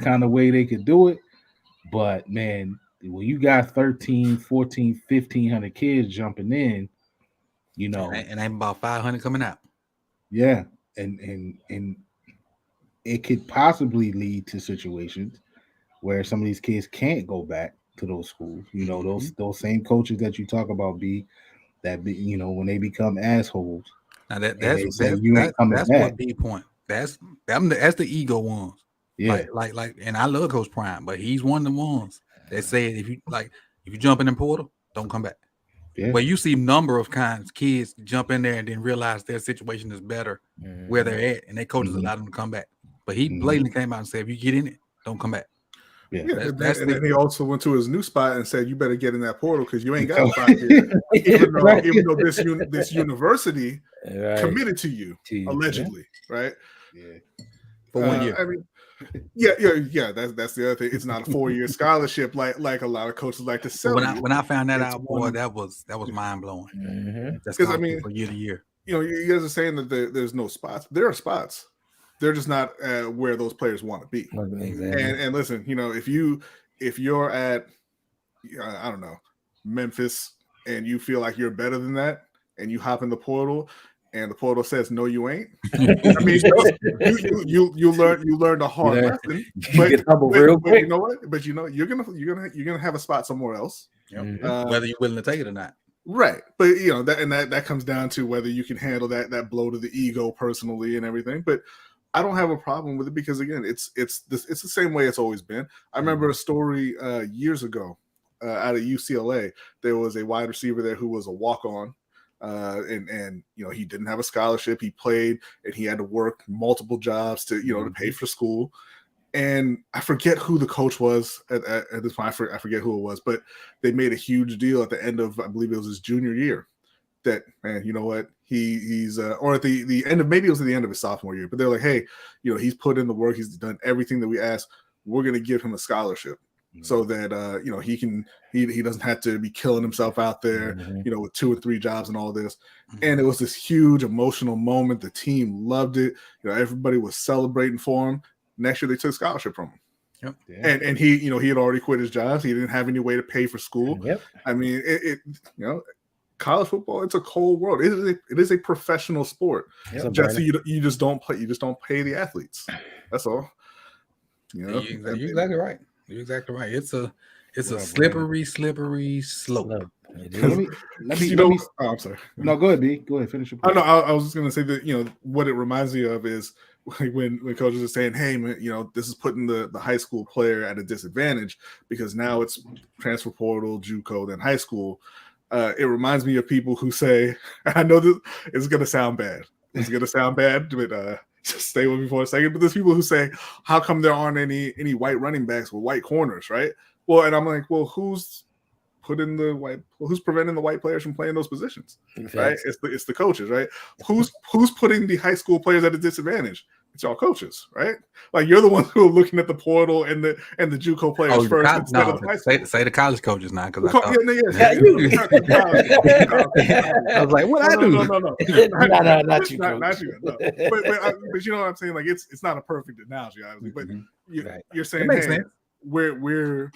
kind of way they could do it, but man, when you got 13, 14, 1,500 kids jumping in, and ain't about 500 coming out. Yeah, and it could possibly lead to situations where some of these kids can't go back to those schools. Those same coaches that you talk about when they become assholes. Now that's what B point. That's the ego ones. Yeah, like, and I love Coach Prime, but he's one of the ones that said if you jump in the portal, don't come back. Yeah. But you see number of kids jump in there and then realize their situation is better where they're at, and their coaches allow them to come back. But he blatantly came out and said, if you get in it, don't come back. Yeah. And then he also went to his new spot and said, "You better get in that portal because you ain't got a spot here." even though this university committed to you allegedly, right? Yeah. For 1 year. I mean, yeah. That's the other thing. It's not a 4-year scholarship like a lot of coaches like to sell. When I found that out, boy, that was mind blowing. That's because for year to year. You guys are saying that there's no spots. There are spots. They're just not where those players want to be. Exactly. And listen, if you're at I don't know, Memphis, and you feel like you're better than that, and you hop in the portal, and the portal says no, you ain't. I mean, you learned a hard lesson. But you know what? But you're gonna have a spot somewhere else. Whether you're willing to take it or not. Right, but that comes down to whether you can handle that blow to the ego personally and everything. But I don't have a problem with it because again, it's the same way it's always been. I remember a story years ago out of UCLA. There was a wide receiver there who was a walk-on, and he didn't have a scholarship. He played and he had to work multiple jobs to pay for school. And I forget who the coach was at this point. I forget who it was, but they made a huge deal at the end of, I believe it was his junior year, that, man, you know what, he's or at the end of, maybe it was at the end of his sophomore year, but they're like, hey, he's put in the work, he's done everything that we asked, we're going to give him a scholarship so that he doesn't have to be killing himself out there, with 2 or 3 jobs and all this. And it was this huge emotional moment. The team loved it. Everybody was celebrating for him. Next year they took scholarship from him. Yep. Yeah. And he he had already quit his job. He didn't have any way to pay for school. Yep. I mean, college football, it's a cold world. It is a professional sport. Yep. Just so you just don't pay the athletes. That's all. You're exactly right. You're exactly right. It's a slippery slope. Let me I'm sorry. No, go ahead, B. Go ahead, finish your I point. know. I was just gonna say that what it reminds me of is when coaches are saying, "Hey, man, this is putting the high school player at a disadvantage because now it's transfer portal, JUCO, then high school." It reminds me of people who say, "I know this is gonna sound bad. It's gonna sound bad, but just stay with me for a second." But there's people who say, "How come there aren't any white running backs with white corners?" Right? Well, and I'm like, well, who's preventing the white players from playing those positions? Exactly. Right? It's the coaches, right? Who's putting the high school players at a disadvantage? It's y'all coaches, right? Like, you're the ones who are looking at the portal and the JUCO players first instead of the high school. Say the college coaches now, because I was like, what I do? No. Not you. Not you. No. But you know what I'm saying? Like, it's not a perfect analogy, obviously, but you're saying, hey, we're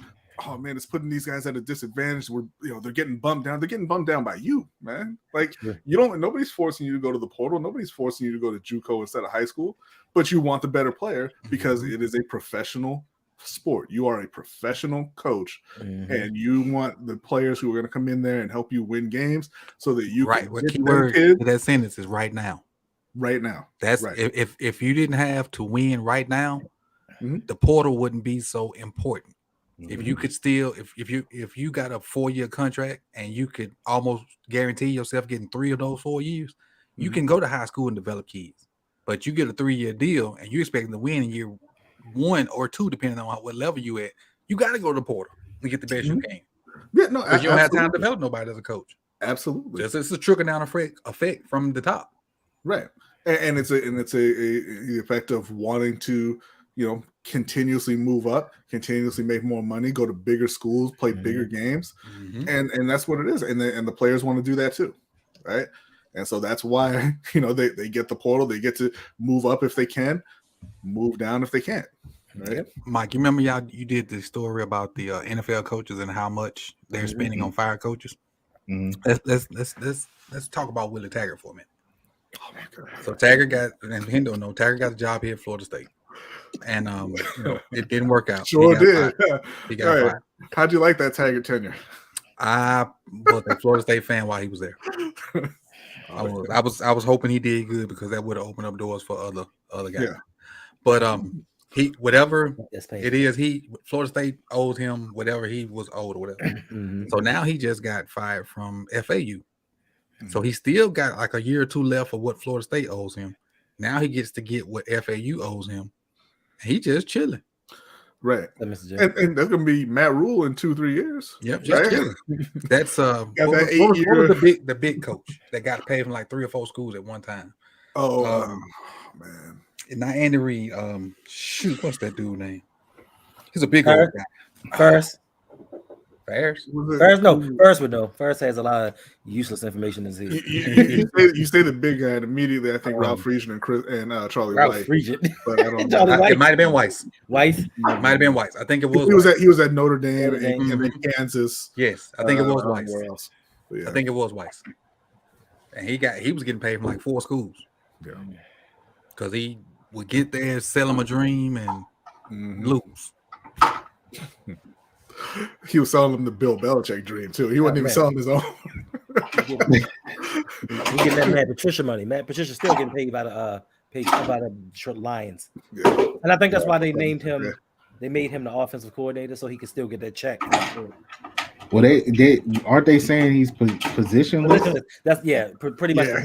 oh man, it's putting these guys at a disadvantage. They're getting bumped down. They're getting bumped down by you, man. Like, nobody's forcing you to go to the portal. Nobody's forcing you to go to JUCO instead of high school, but you want the better player because it is a professional sport. You are a professional coach, and you want the players who are going to come in there and help you win games so that you can what keyword to that sentence is right now. Right now. That's right. If you didn't have to win right now, the portal wouldn't be so important. If you could still, if you got a 4-year contract and you could almost guarantee yourself getting 3 of those 4 years, you can go to high school and develop kids. But you get a 3-year deal and you expect to win in year 1 or 2, depending on what level you at. You got to go to the portal to get the best you can. Yeah, no, because you don't have time to develop nobody as a coach. Absolutely, it's a trickle down effect from the top, right? And it's the effect of wanting to continuously move up, continuously make more money, go to bigger schools, play bigger games, and that's what it is. And the players want to do that too, right? And so that's why they get the portal, they get to move up if they can, move down if they can't. Right? Mike, you remember you did the story about the NFL coaches and how much they're spending on fire coaches. Let's talk about Willie Taggart for a minute. Oh my God! So Taggart Taggart got a job here at Florida State. And it didn't work out. Sure did. He got fired. How'd you like that Taggart tenure? I was a Florida State fan while he was there. I was hoping he did good because that would have opened up doors for other guys. Yeah. But whatever That's paid. it is, Florida State owes him whatever he was owed or whatever. Mhm. So now he just got fired from FAU. So he still got like a year or two left of what Florida State owes him. Now he gets to get what FAU owes him. He just chilling. Right. That Mr. J. And that's gonna be Matt Rule in 2-3 years. Yep, just Right? chilling. That's what that was 8-year the big coach that got paid from like 3 or 4 schools at one time? Man. Not Andy Reid. Shoot, what's that dude name? He's a big old guy. First. Fairs? First would know. First has a lot of useless information in his head. You say the big guy, and immediately I think Ralph Friesen and Charlie Ralph White. Friesen. But I don't Charlie know. White. It might have been Weiss. Weiss. Might have been Weiss. I think it was. He was at Notre Dame, Notre Dame. and then Kansas. Yes, I think it was Weiss. Where else? But yeah. I think it was Weiss. And he was getting paid from like 4 schools. Yeah. Because he would get there, sell him a dream, and lose. He was selling them the Bill Belichick dream too. He wasn't even selling his own. He getting that Matt Patricia money. Matt Patricia still getting paid by the Detroit Lions. Yeah. And I think that's why they named him. They made him the offensive coordinator so he could still get that check. Well, they aren't they saying he's positionless? That's pretty much. Yeah,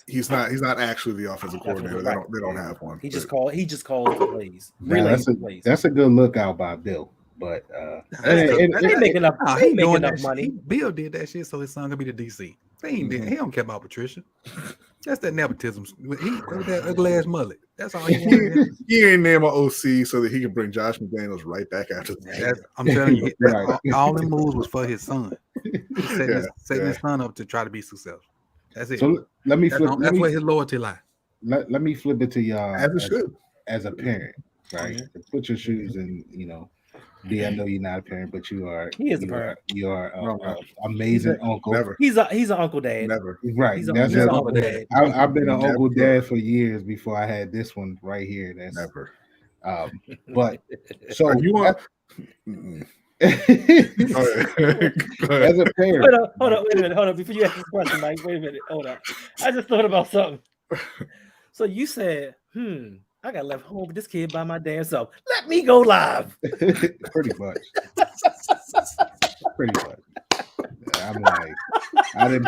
he's not actually the offensive coordinator. Right. They don't have one. He just calls the plays. Nah, that's a good lookout by Bill. But they make enough. They make enough money. Bill did that shit so his son could be the DC. He don't care about Patricia. That's that nepotism. With that ugly ass mullet. That's all he wanted. He ain't name an OC so that he can bring Josh McDaniels right back after that. I'm telling you, all the moves was for his son. Setting his son up to try to be successful. That's it. So let me flip. That's where his loyalty lies. Let me flip it to y'all As a parent, right? Put your shoes in, B, I know you're not a parent, but you are. He is a parent. You are amazing uncle. Never. He's an uncle dad. Never. Right. That's an uncle dad. I've been an uncle dad for years before I had this one right here. That's Never. But so you want. as a parent. Hold on, wait a minute. Hold on. Before you ask this question, Mike, wait a minute. Hold on. I just thought about something. So you said, I got left home with this kid by my damn self. Let me go live. Pretty much. I'm like, I didn't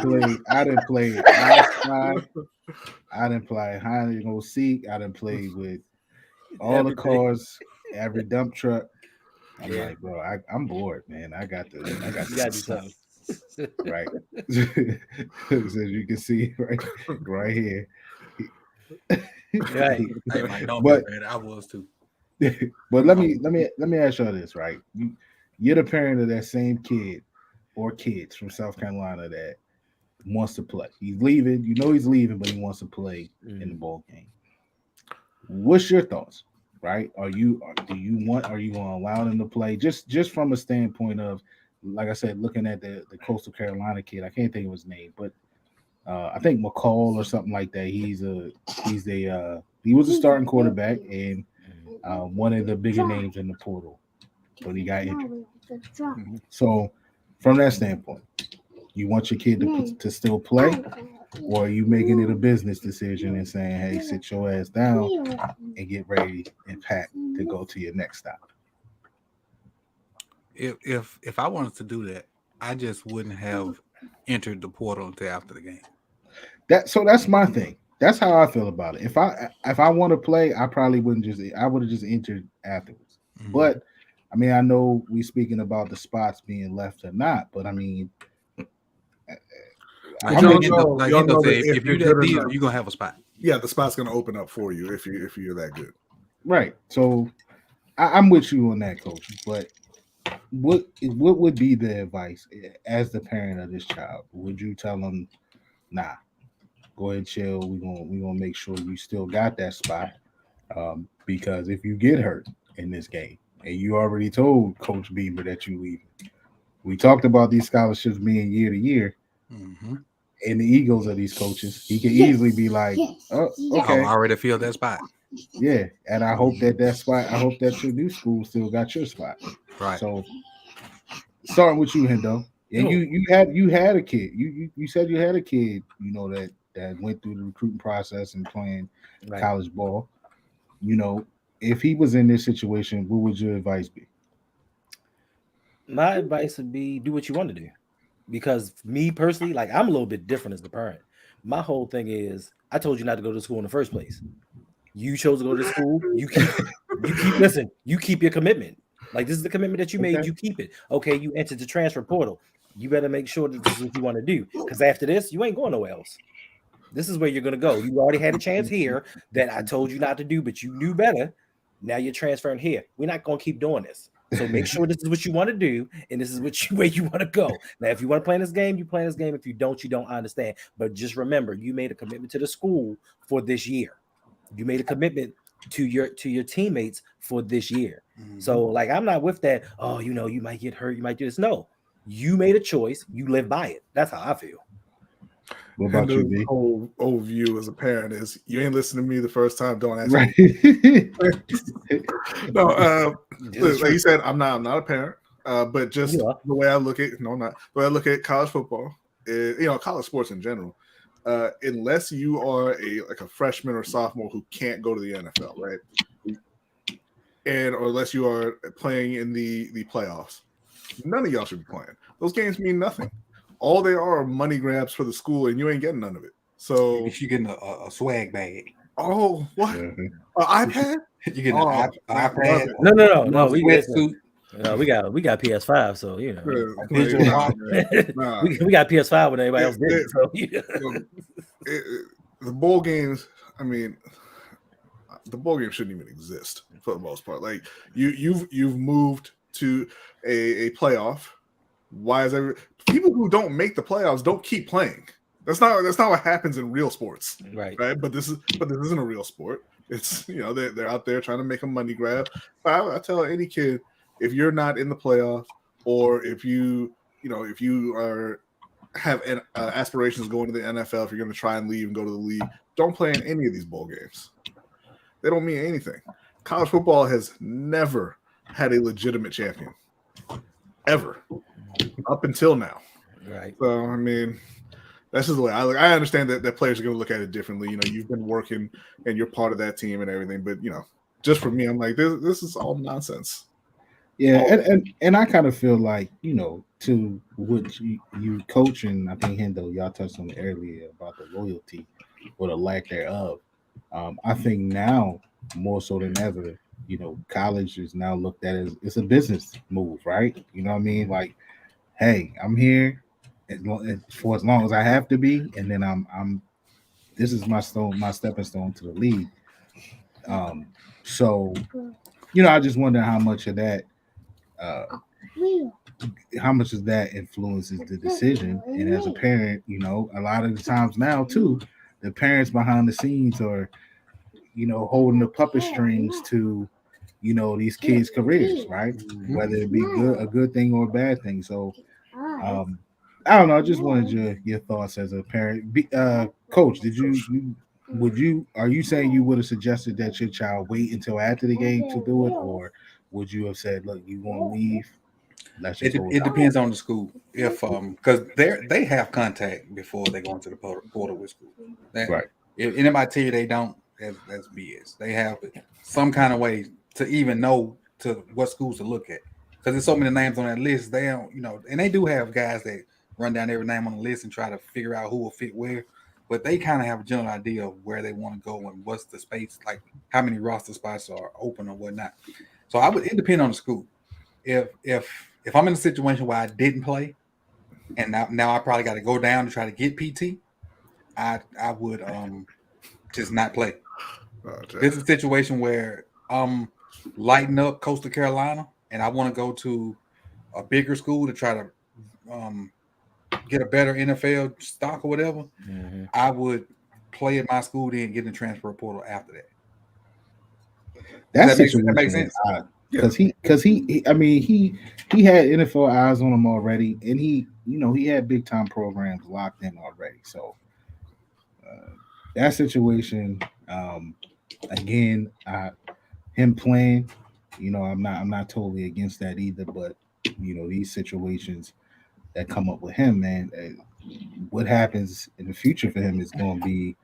play outside. I didn't play hide and go seek. I didn't play with all the cars, every dump truck. I'm like, bro, I'm bored, man. I got You gotta do something. Right. As you can see right here. Right. But I was too. But let me ask you this, right? You're the parent of that same kid or kids from South Carolina that wants to play. He's leaving, he's leaving, but he wants to play in the ball game. What's your thoughts? Right? Are you going to allow them to play? Just from a standpoint of, like I said, looking at the Coastal Carolina kid, I can't think of his name, but I think McCall or something like that. He was a starting quarterback and one of the bigger names in the portal, but he got injured. So, from that standpoint, you want your kid to still play, or are you making it a business decision and saying, "Hey, sit your ass down and get ready and pack to go to your next stop"? If I wanted to do that, I just wouldn't have entered the portal until after the game. That's my thing. That's how I feel about it. If I want to play, I probably wouldn't I would have just entered afterwards. Mm-hmm. But I mean, I know we speaking about the spots being left or not, but I mean, if you're that deal, you're gonna have a spot. Yeah, the spot's gonna open up for you if you're that good. Right. So I'm with you on that, Coach. But what would be the advice as the parent of this child? Would you tell them, nah, go ahead, chill. We're gonna make sure you still got that spot. Because if you get hurt in this game, and you already told Coach Beamer that you leaving, we talked about these scholarships being year to year, and the egos of these coaches. He could easily be like, "Oh, okay, I already feel that spot." Yeah, and I hope that spot. I hope that your new school still got your spot. Right. So, starting with you, Hendo, and you had a kid. You said you had a kid. That went through the recruiting process and playing college ball. if he was in this situation, what would your advice be? My advice would be do what you want to do. Because me personally, like I'm a little bit different as the parent. My whole thing is I told you not to go to school in the first place. You chose to go to school. You keep your commitment. Like this is the commitment that you made. Okay. You keep it. Okay, you entered the transfer portal. You better make sure that this is what you want to do. Because after this, you ain't going nowhere else. This is where you're gonna go. You already had a chance here that I told you not to do, but you knew better. Now you're transferring here. We're not gonna keep doing this. So make sure this is what you want to do, and this is where you want to go. Now, if you want to play in this game, you play in this game. If you don't, I understand. But just remember, you made a commitment to the school for this year. You made a commitment to your teammates for this year. Mm-hmm. So, like, I'm not with that. Oh, you might get hurt. You might do this. No, you made a choice. You live by it. That's how I feel. What about you, B? Whole view as a parent is you ain't listening to me the first time. Don't ask right. me. No, like you said, I'm not a parent. But just the way I look at the way I look at college football, college sports in general. Unless you are a freshman or sophomore who can't go to the NFL, right? Or unless you are playing in the playoffs, none of y'all should be playing. Those games mean nothing. All they are money grabs for the school, and you ain't getting none of it. So if you're getting a swag bag. Oh, what? Mm-hmm. An iPad? You getting an iPad? No. We got PS5, so we got PS5 when everybody else did. The bowl games. I mean, the bowl game shouldn't even exist for the most part. Like you've moved to a playoff. Why is people who don't make the playoffs don't keep playing? That's not what happens in real sports, right? But this isn't a real sport. It's they're out there trying to make a money grab. I tell any kid, if you're not in the playoff, or if you have aspirations going to the NFL, if you're going to try and leave and go to the league, don't play in any of these bowl games. They don't mean anything. College football has never had a legitimate champion, ever, up until now. Right. So I mean, that's just the way I look. I understand that players are going to look at it differently. You've been working and you're part of that team and everything, but just for me, I'm like, this is all nonsense. Yeah, and I kind of feel like, to what you coaching, I think Hendo, y'all touched on it earlier about the loyalty or the lack thereof. I think now more so than ever, college is now looked at as it's a business move, right? You know what I mean? Like, hey, I'm here for as long as I have to be, and then I'm this is my stepping stone to the league. So I just wonder how much of that influences the decision. And as a parent, a lot of the times now too, the parents behind the scenes are, holding the puppet strings to, these kids' careers, right? Whether it be a good thing or a bad thing. So I don't know. I just wanted your thoughts as a parent. Coach, are you saying you would have suggested that your child wait until after the game to do it, or would you have said, look, you want to leave? It depends on the school. If because they have contact before they go into the portal with school. Right. If anybody tell you they don't, that's BS. They have some kind of way to even know to what schools to look at. Because there's so many names on that list. They don't, and they do have guys that run down every name on the list and try to figure out who will fit where. But they kind of have a general idea of where they want to go and what's the space, like how many roster spots are open or whatnot. So it depends on the school. If I'm in a situation where I didn't play, and now I probably got to go down to try to get PT, I would just not play. This is a situation where I'm lighting up Coastal Carolina, and I want to go to a bigger school to try to get a better NFL stock or whatever. Mm-hmm. I would play at my school, then get in the transfer portal after that. That makes sense. Because he had NFL eyes on him already, and he had big time programs locked in already. So that situation, again, him playing, I'm not totally against that either. But these situations that come up with him, man, what happens in the future for him is going to be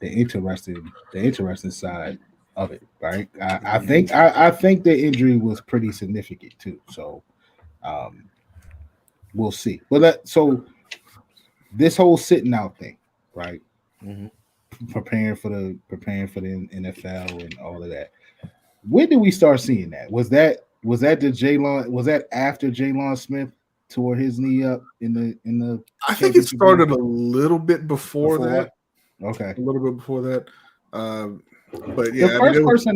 the interesting side. of it, right? I think the injury was pretty significant too. So we'll see. But so this whole sitting out thing, right? Mhm. Preparing for the NFL and all of that. When did we start seeing that? Was that the Jalen? Was that after Jalen Smith tore his knee up in the? I think it started a little bit before that. Okay, a little bit before that. But yeah, the first person,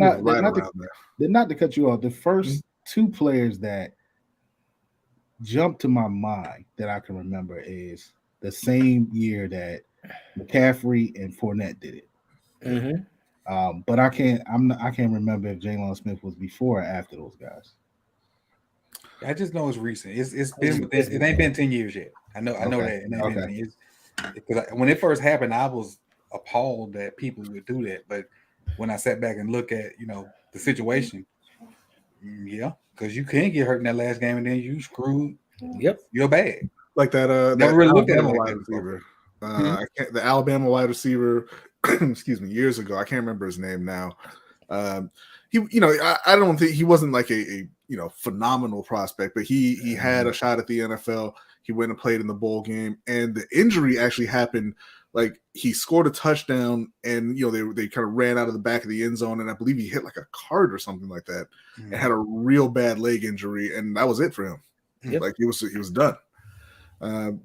not to cut you off, the first two players that jumped to my mind that I can remember is the same year that McCaffrey and Fournette did it. Mm-hmm. But I can't remember if Jalen Smith was before or after those guys. I just know it's recent. It ain't been 10 years yet. I know that. It ain't been 10 years. Because when it first happened, I was appalled that people would do that. But when I sat back and look at, the situation, yeah, because you can get hurt in that last game and then you screwed. Yep, you're bad. Like that. Never that really looked at it Alabama like wide that receiver. The Alabama wide receiver. Excuse me. Years ago, I can't remember his name now. He, I don't think he wasn't like a phenomenal prospect, but he had a shot at the NFL. He went and played in the bowl game, and the injury actually happened. Like he scored a touchdown, and they kind of ran out of the back of the end zone, and I believe he hit like a cart or something like that, and had a real bad leg injury, and that was it for him. Yep. Like he was done. And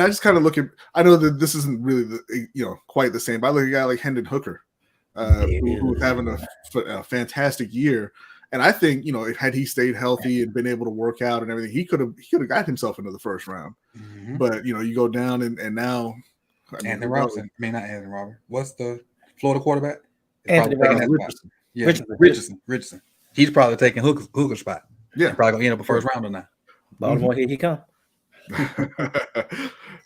I just kind of look at. I know that this isn't really quite the same, but I look at a guy like Hendon Hooker, who was having a fantastic year. And I think, had he stayed healthy and been able to work out and everything, he could have got himself into the first round. Mm-hmm. But you go down and now Anthony Robinson. I mean, not Anthony Robinson. What's the Florida quarterback? Anthony Richardson. Yeah, Richardson. He's probably taking Hooker's spot. Yeah, he's probably gonna end up a first rounder now. Baltimore, here he come.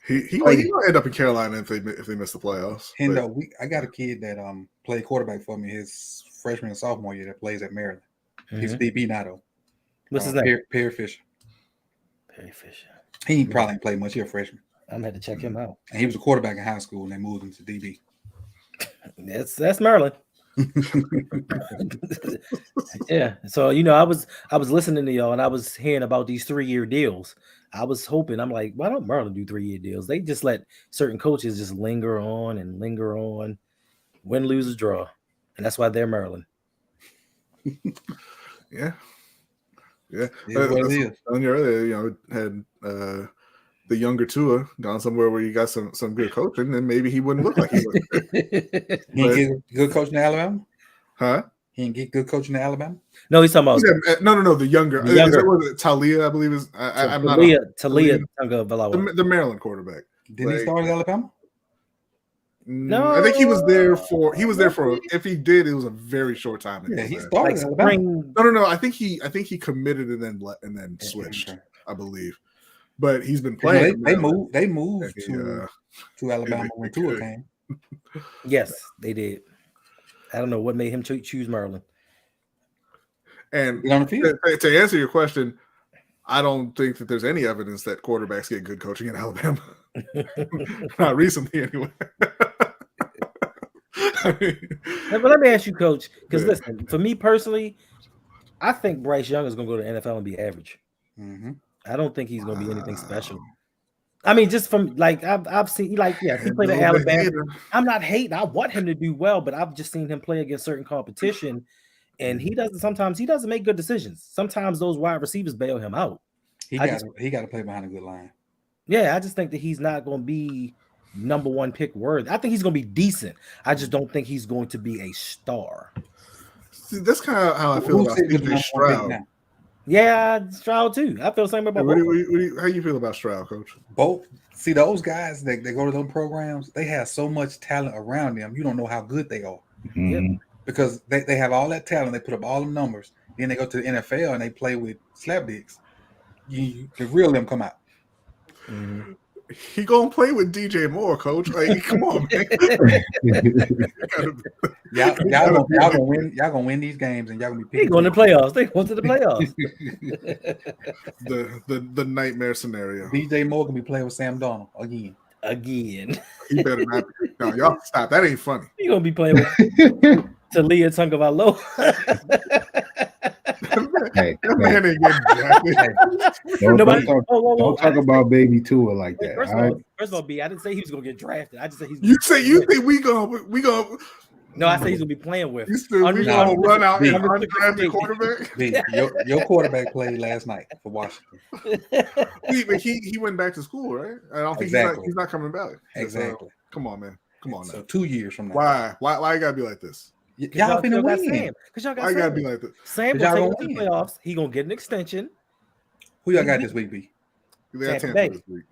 he might end up in Carolina if they miss the playoffs. Hendo, I got a kid that played quarterback for me his freshman and sophomore year that plays at Maryland. He's a DB now though. What's his name? Perry Fisher. Perry Fisher. He probably ain't played much. He's a freshman. I'm gonna have to check him out. And he was a quarterback in high school and they moved him to DB. That's Maryland. Yeah. So I was listening to y'all and I was hearing about these 3-year deals. I was hoping, I'm like, why don't Maryland do 3-year deals? They just let certain coaches just linger on, win, lose, or draw. And that's why they're Maryland. Yeah. What it is. On your earlier, had the younger Tua gone somewhere where you got some good coaching, then maybe he wouldn't look like he looked. He didn't get good coaching in Alabama? Huh? He didn't get good coaching in Alabama? No, he's talking about no, the younger. Was it Talia, I believe is. I'm not Talia the Maryland quarterback. Didn't he start at Alabama? No, I think he was there for. If he did, it was a very short time. Yeah, he started at Alabama. No. I think he committed and then switched. Okay. I believe, but he's been playing. They moved to Alabama when Tua came. Yes, they did. I don't know what made him choose Maryland. And to answer your question, I don't think that there's any evidence that quarterbacks get good coaching in Alabama. Not recently, anyway. But let me ask you, Coach, because listen, for me personally, I think Bryce Young is going to go to the NFL and be average. Mm-hmm. I don't think he's going to be anything special. I mean, just from I've seen he played at Alabama. I'm not hating. I want him to do well, but I've just seen him play against certain competition, and sometimes he doesn't make good decisions. Sometimes those wide receivers bail him out. He got to play behind a good line. Yeah, I just think that he's not going to be number one pick worthy. I think he's going to be decent. I just don't think he's going to be a star. See, that's kind of how I feel about CJ Stroud. Yeah, Stroud too. I feel the same about both. How you feel about Stroud, Coach? Both. See, those guys that go to those programs, they have so much talent around them. You don't know how good they are. Mm-hmm. Because they have all that talent. They put up all the numbers. Then they go to the NFL and they play with slapdicks. The real them come out. Mm-hmm. He gonna play with DJ Moore, Coach. Like, come on, man. y'all gonna win these games, and y'all gonna be. They going to the playoffs. They going to the playoffs. the nightmare scenario. DJ Moore can be playing with Sam Darnold again. He better not. No, y'all stop. That ain't funny. He gonna be playing with. to Leah Tungavalo. Hey, That man ain't getting drafted. Nobody- don't whoa. don't I talk didn't about baby Tua like say- that. First All of right? all, B, I didn't say he was gonna get drafted. I just said he's. You think we gonna No, I said he's gonna be playing with. we still we Under- gonna under- run out an under- undrafted quarterback? B, your quarterback played last night for Washington. But he went back to school, right? I don't think Exactly. he's not coming back. Exactly. Come on, man. Come on now. So 2 years from now. Why you gotta be like this? Y'all finna win. Because y'all got Why you gotta Sam. be like this? Sam Y'all gonna gonna take it to the win. playoffs. He gonna get an extension Who y'all got this week, B? They got Tampa Tampa Bay. this week.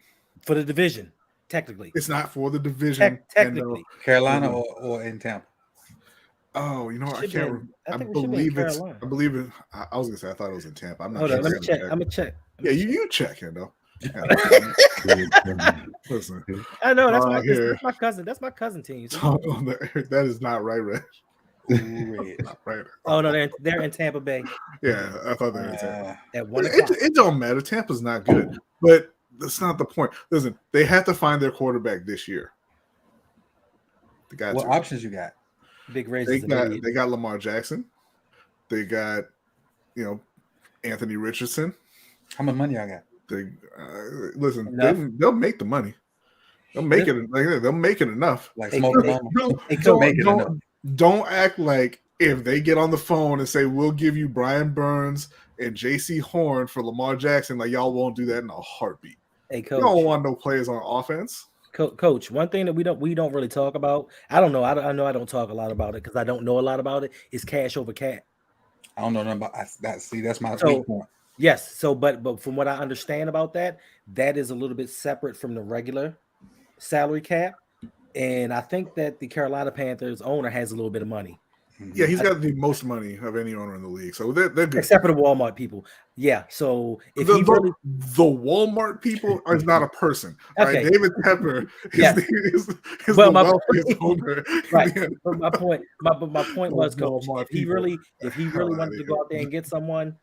for the division. Technically, It's not for the division. technically, Carolina or in Tampa? Oh, you know, I Should be can't. in- I I think we should be in believe it's. Carolina. I believe it. I was gonna say I thought it was in Tampa. I'm not hold sure. on. Let me check. I'm gonna check. Yeah, you check, Hendo. Listen, I know that's here. that's my cousin. That's my cousin team. that is not right, Red. Ooh, red. Not right. Oh no, they're in Tampa Bay Yeah, I thought they were in Tampa. at 1:00. It don't matter. Tampa's not good, but that's not the point. Listen, they have to find their quarterback this year. They got What to. options you got? Big Raises. They got Lamar Jackson. They got Anthony Richardson. How much money y'all got? They listen. Enough. They'll make the money. They'll make it. They'll make it enough. Like Hey, smoking hey, mama? Don't act like if they get on the phone and say we'll give you Brian Burns and J.C. Horn for Lamar Jackson, like y'all won't do that in a heartbeat. Hey, You coach. don't want no players on offense. Coach, one thing that we don't really talk about. I don't know. I know I don't talk a lot about it because I don't know a lot about it. Is cash over cap. I don't know nothing about that. See, that's my So- weak point. Yes. So, but from what I understand about that, that is a little bit separate from the regular salary cap, and I think that the Carolina Panthers owner has a little bit of money, Yeah, he's got the most money of any owner in the league, so they're good. except for the Walmart people. Yeah. So if The he Walmart people are not a person. Okay. Right? David Tepper is, Yes. is Well, the my wealthiest point- owner. right. But my point was, Walmart coach, if he people. really Hell wanted outta to go out there and get someone,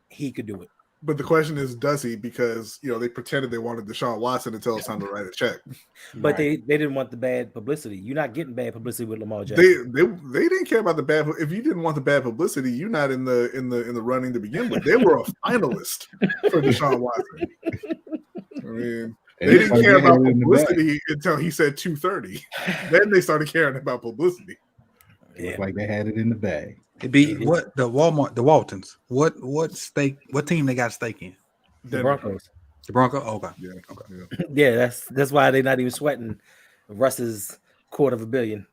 he could do it. But the question is, does he? Because they pretended they wanted Deshaun Watson until it's time to write a check. But Right. they didn't want the bad publicity. You're not getting bad publicity with Lamar Jackson. They didn't care about the bad. If you didn't want the bad publicity, you're not in the running to begin with. They were a finalist for Deshaun Watson. I mean, they didn't care about publicity until he said 230. Then they started caring about publicity. Yeah. Like they had it in the bag. It be what the Waltons. What team they got stake in? The Denver. Broncos. The Broncos. Okay. Yeah. Yeah, that's why they're not even sweating Russ's $250 million.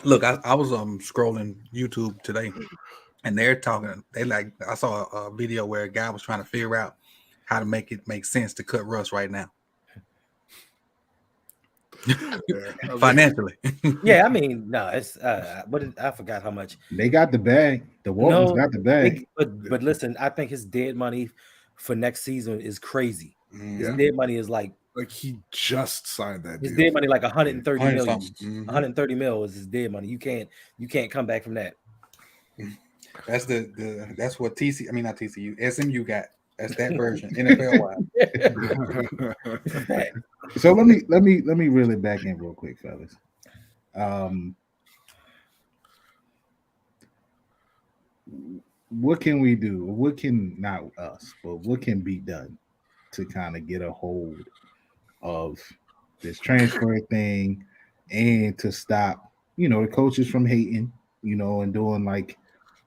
Look, I was scrolling YouTube today, and they're talking. I saw a video where a guy was trying to figure out how to make it make sense to cut Russ right now Yeah. financially. Yeah, I mean, no, it's I forgot how much. They got the bag. The Waltons No, got the bag. But listen, I think his dead money for next season is crazy. His Yeah. dead money is like He just signed that his deal. dead money like 130 million. something. Mhm. 130 mil is his dead money. You can't come back from that. That's that's what not TCU, SMU got. That's that version. NFL wise. So let me reel it back in real quick, fellas. What can we do? What can not us, but what can be done to kind of get a hold of this transfer thing and to stop, the coaches from hating, and doing like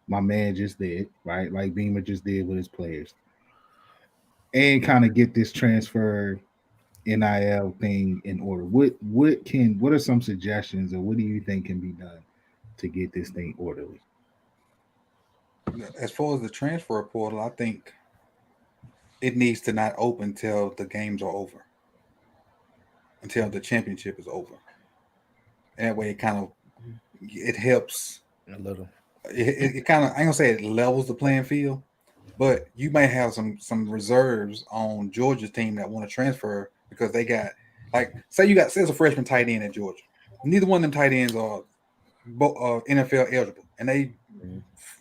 my man just did, right? Like Beamer just did with his players. And kind of get this transfer NIL thing in order. What are some suggestions, or what do you think can be done to get this thing orderly? As far as the transfer portal, I think it needs to not open till the games are over, until the championship is over. And that way, it helps. A little. It kind of, I ain't gonna say it levels the playing field, but you may have some reserves on Georgia's team that want to transfer because they got, like, say there's a freshman tight end at Georgia. Neither one of them tight ends are NFL eligible, and they,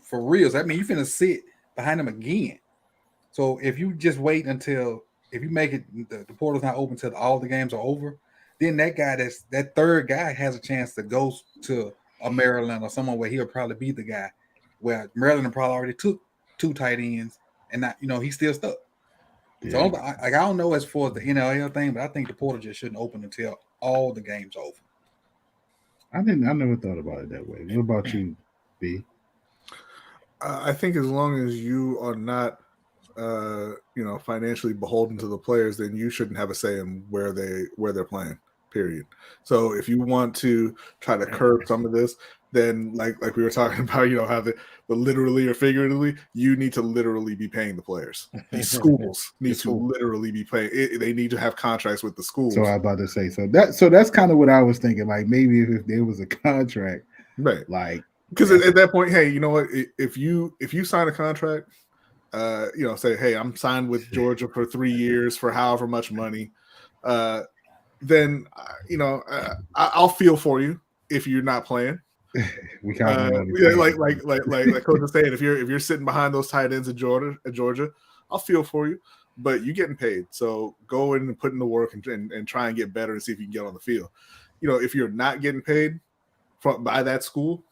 for real, that means you're finna sit behind them again. So if you just wait until, if you make it, the portal's not open until all the games are over, then that third guy has a chance to go to a Maryland or somewhere where he'll probably be the guy. Where Maryland probably already took 2 tight ends, and not, he's still stuck. Yeah. So I don't know as far as the NIL thing, but I think the portal just shouldn't open until all the games over. I never thought about it that way. What about you, B? I think as long as you are not, financially beholden to the players, then you shouldn't have a say in where they're playing. Period. So if you want to try to curb some of this, then like we were talking about, how the literally or figuratively, you need to literally be paying the players. These schools need to literally be paying. They need to have contracts with the schools. So I was about to say, so that's kind of what I was thinking. Like maybe if there was a contract, right? Like because at that point, hey, you know what? If you sign a contract, say, hey, I'm signed with Georgia for 3 years for however much money, then I'll feel for you if you're not playing. We kind of like Coach was saying, if you're sitting behind those tight ends at Georgia, I'll feel for you, but you're getting paid, so go in and put in the work and try and get better and see if you can get on the field. If you're not getting paid by that school,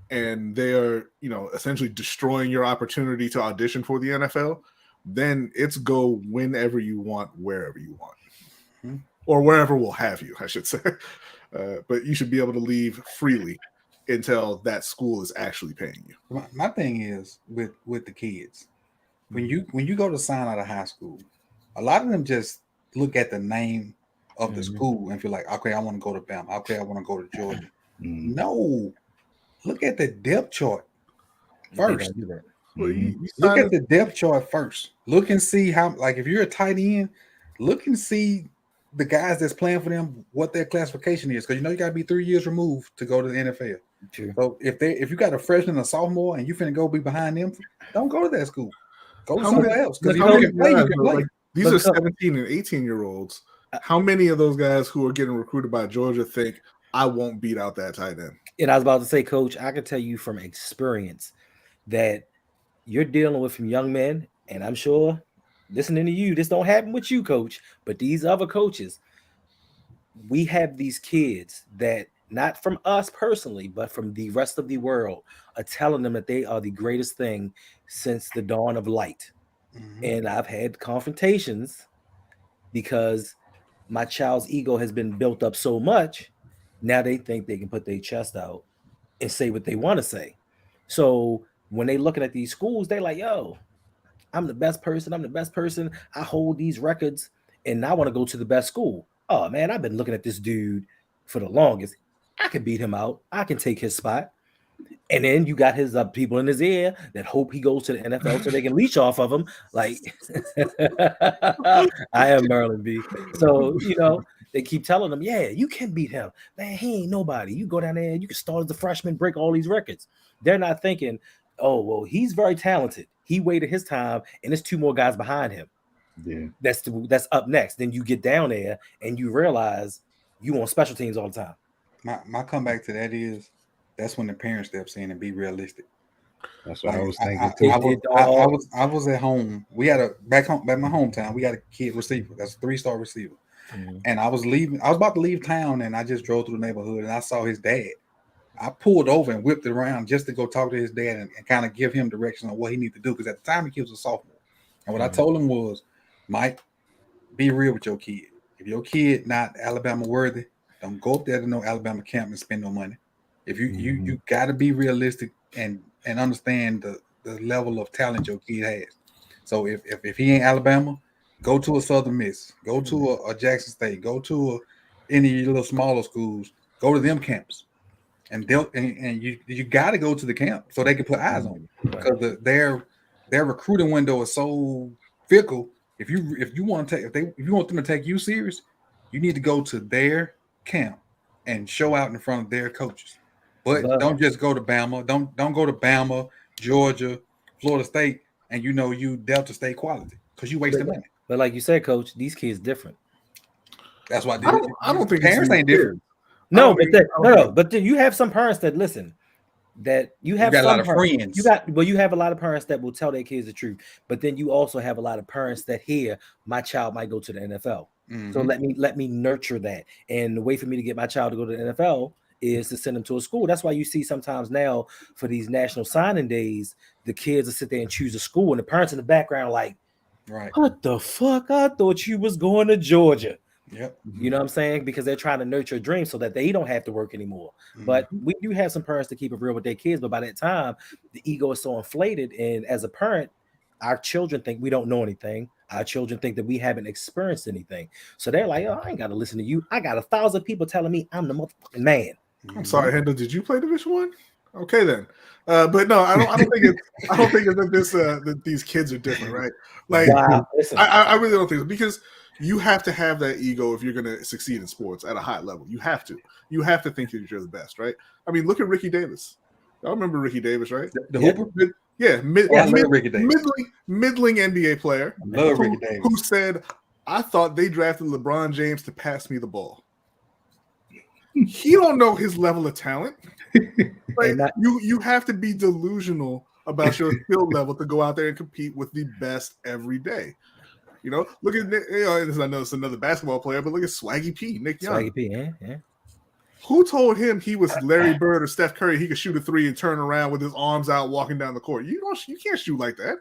and they are essentially destroying your opportunity to audition for the NFL, then it's go whenever you want, wherever you want. Mm-hmm. Or wherever we'll have you, I should say. But you should be able to leave freely until that school is actually paying you. My thing is with the kids, when you go to sign out of high school, a lot of them just look at the name of the school and feel like, okay, I want to go to Bama. Okay, I want to go to Georgia. No, look at the depth chart first. Look at the depth chart first. Look and see how, like, if you're a tight end, look and see the guys that's playing for them, what their classification is, because you got to be 3 years removed to go to the NFL. True. So if you got a freshman, a sophomore, and you finna go be behind them, don't go to that school. Go somewhere else. Because you can play, you can play. Like, these are 17 and 18-year-olds. How many of those guys who are getting recruited by Georgia think I won't beat out that tight end? And I was about to say, Coach, I can tell you from experience that you're dealing with some young men, and I'm sure listening to you, this don't happen with you, Coach, but these other coaches, we have these kids that, not from us personally, but from the rest of the world, are telling them that they are the greatest thing since the dawn of light. Mm-hmm. And I've had confrontations because my child's ego has been built up so much. Now they think they can put their chest out and say what they want to say. So when they looking at these schools, they like, yo, I'm the best person. I'm the best person. I hold these records and I want to go to the best school. Oh man, I've been looking at this dude for the longest. I can beat him out. I can take his spot. And then you got his people in his ear that hope he goes to the NFL so they can leech off of him. Like, I am Maryland B. So, they keep telling him, yeah, you can beat him. Man, he ain't nobody. You go down there and you can start as a freshman, break all these records. They're not thinking, oh, well, he's very talented. He waited his time, and there's 2 more guys behind him. Yeah, that's up next. Then you get down there and you realize you on special teams all the time. My comeback to that is that's when the parent steps in and be realistic. That's what I was thinking too. I was at home. We had back my hometown. We got a kid receiver. That's a 3-star receiver. Mm-hmm. And I was about to leave town, and I just drove through the neighborhood, and I saw his dad. I pulled over and whipped it around just to go talk to his dad and kind of give him direction on what he needed to do. Because at the time, he was a sophomore. And what I told him was, Mike, be real with your kid. If your kid not Alabama worthy, don't go up there to no Alabama camp and spend no money. If you got to be realistic and understand the level of talent your kid has. So if he ain't Alabama, go to a Southern Miss, go to a Jackson State, go to any little smaller schools, go to them camps. And you got to go to the camp so they can put eyes on you, because their recruiting window is so fickle. If you want them to take you serious, you need to go to their camp and show out in front of their coaches. But don't just go to Bama. Don't go to Bama, Georgia, Florida State, and you Delta State quality, because you wasting money. But like you said, Coach, these kids different. That's why I don't think parents ain't different. No, but you have some parents that listen. That you have got some a lot of friends. You have a lot of parents that will tell their kids the truth. But then you also have a lot of parents that hear my child might go to the NFL. Mm-hmm. So let me nurture that. And the way for me to get my child to go to the NFL is to send them to a school. That's why you see sometimes now for these national signing days, the kids will sit there and choose a school, and the parents in the background like, Right. what the fuck? I thought you was going to Georgia. Yep. You know what I'm saying? Because they're trying to nurture a dream so that they don't have to work anymore. But we do have some parents to keep it real with their kids. But by that time, the ego is so inflated. And as a parent, our children think we don't know anything. Our children think that we haven't experienced anything. So they're like, oh, I ain't got to listen to you. I got 1,000 people telling me I'm the motherfucking man. I'm sorry, Hendo. Did you play Division One? Okay, then. But no, I don't think it's that these kids are different, right? Like, Wow. Listen, I really don't think so, because you have to have that ego if you're going to succeed in sports at a high level. You have to. You have to think that you're the best, right? I mean, look at Ricky Davis. Y'all remember Ricky Davis, right? The Hooper? Ricky Davis. Middling NBA player. Love Ricky Davis. Who said, I thought they drafted LeBron James to pass me the ball. He don't know his level of talent. Like, you have to be delusional about your skill level to go out there and compete with the best every day. You know, look at, I know it's another basketball player, but look at Swaggy P, Nick Young. Swaggy P, yeah. Who told him he was Larry Bird or Steph Curry? He could shoot a three and turn around with his arms out, walking down the court. You can't shoot like that.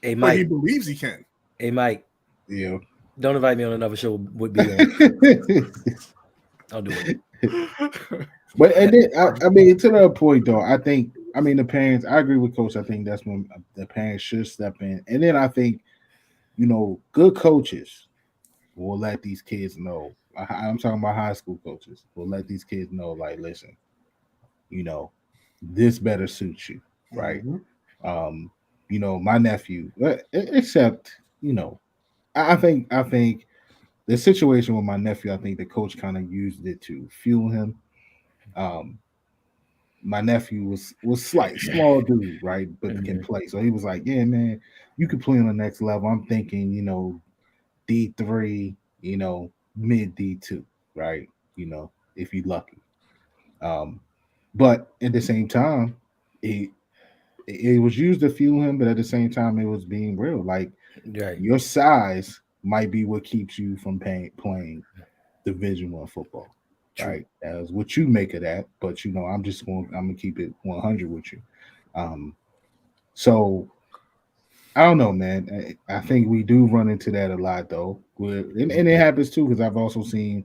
Hey, but Mike. He believes he can. Hey, Mike. Yeah. Don't invite me on another show. Would be on. I'll do it. But and then, I mean, to that point though, the parents. I agree with Coach. I think that's when the parents should step in, and then I think, good coaches will let these kids know. I'm talking about high school coaches will let these kids know, like, listen, this better suit you, right? My nephew, except, I think the situation with my nephew, I think the coach kind of used it to fuel him. My nephew was small dude, right? But can play. So he was like, yeah, man, you could play on the next level. I'm thinking, D3, mid D2, right? If you're lucky. But at the same time, it was used to fuel him, but at the same time, it was being real. Like, your size might be what keeps you from playing Division I football. Right, as what you make of that, but I'm gonna keep it 100 with you. So I don't know, man. I think we do run into that a lot, though, and it happens too, because I've also seen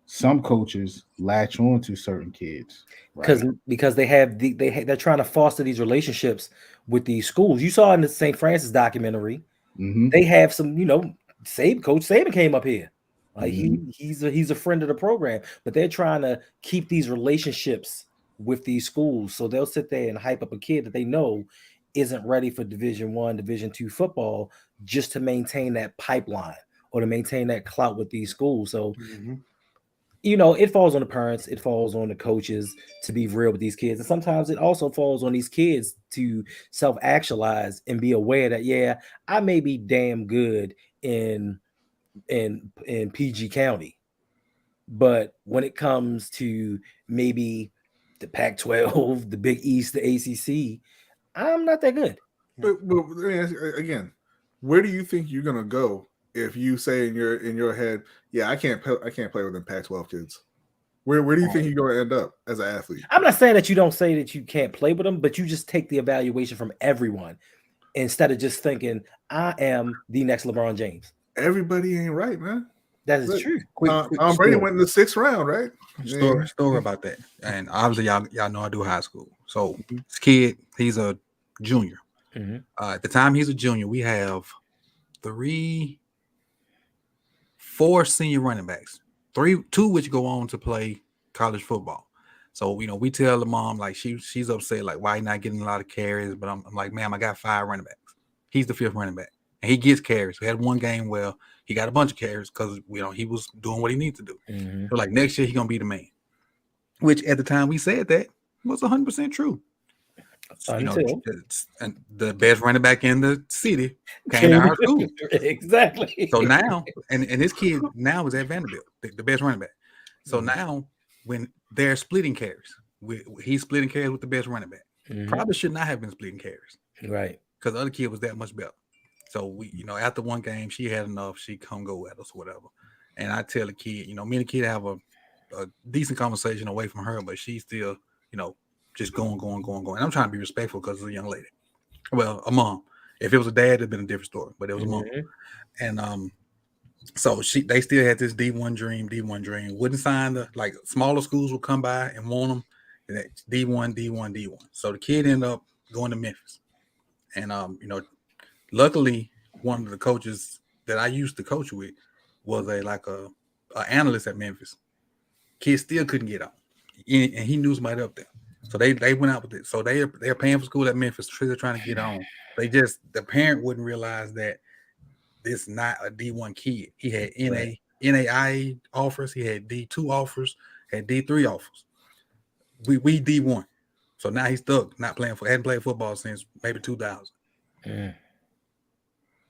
some coaches latch on to certain kids because they're trying to foster these relationships with these schools. You saw in the St. Francis documentary, they have some, Coach Saban came up here. Like he's a friend of the program, but they're trying to keep these relationships with these schools. So they'll sit there and hype up a kid that they know isn't ready for Division I, Division II football, just to maintain that pipeline or to maintain that clout with these schools. So, it falls on the parents, it falls on the coaches to be real with these kids. And sometimes it also falls on these kids to self-actualize and be aware that, yeah, I may be damn good in PG County, but when it comes to maybe the Pac-12, the Big East, the ACC, I'm not that good. But again, where do you think you're gonna go if you say in your head, yeah, I can't play with them Pac-12 kids? Where do you think you're gonna end up as an athlete? I'm not saying that you don't say that you can't play with them, but you just take the evaluation from everyone instead of just thinking I am the next LeBron James. Everybody ain't right, man. That is true. Tom Brady went in the 6th round, right? Story about that. And obviously, y'all know I do high school. So this kid, he's a junior. At the time he's a junior, we have 4 senior running backs, 2 which go on to play college football. So we tell the mom, like, she's upset, like, why not getting a lot of carries? But I'm like, ma'am, I got 5 running backs. He's the 5th running back. And he gets carries. We had one game where he got a bunch of carries because he was doing what he needs to do. So like next year, he's gonna be the man. Which at the time we said that was 100% true. And the best running back in the city came to our school. Exactly. So now, and this kid now is at Vanderbilt, the best running back. So now when they're splitting carries, he's splitting carries with the best running back. Probably should not have been splitting carries. Right. Because the other kid was that much better. So we, after one game, she had enough. She come go at us or whatever. And I tell the kid, me and the kid have a a decent conversation away from her, but she's still, just going. And I'm trying to be respectful because it's a young lady. Well, a mom. If it was a dad, it'd been a different story, but it was a mom. And so they still had this D1 dream. Wouldn't sign like smaller schools would come by and want them. And D1. So the kid ended up going to Memphis. And luckily one of the coaches that I used to coach with was a analyst at Memphis. Kids still couldn't get out. And he knew somebody up there. So they went out with it. So they're paying for school at Memphis, they're trying to get on. The parent wouldn't realize that this is not a D1 kid. He had NAIA offers, he had D2 offers, had D3 offers. We D1. So now he's stuck, hadn't played football since maybe 2000.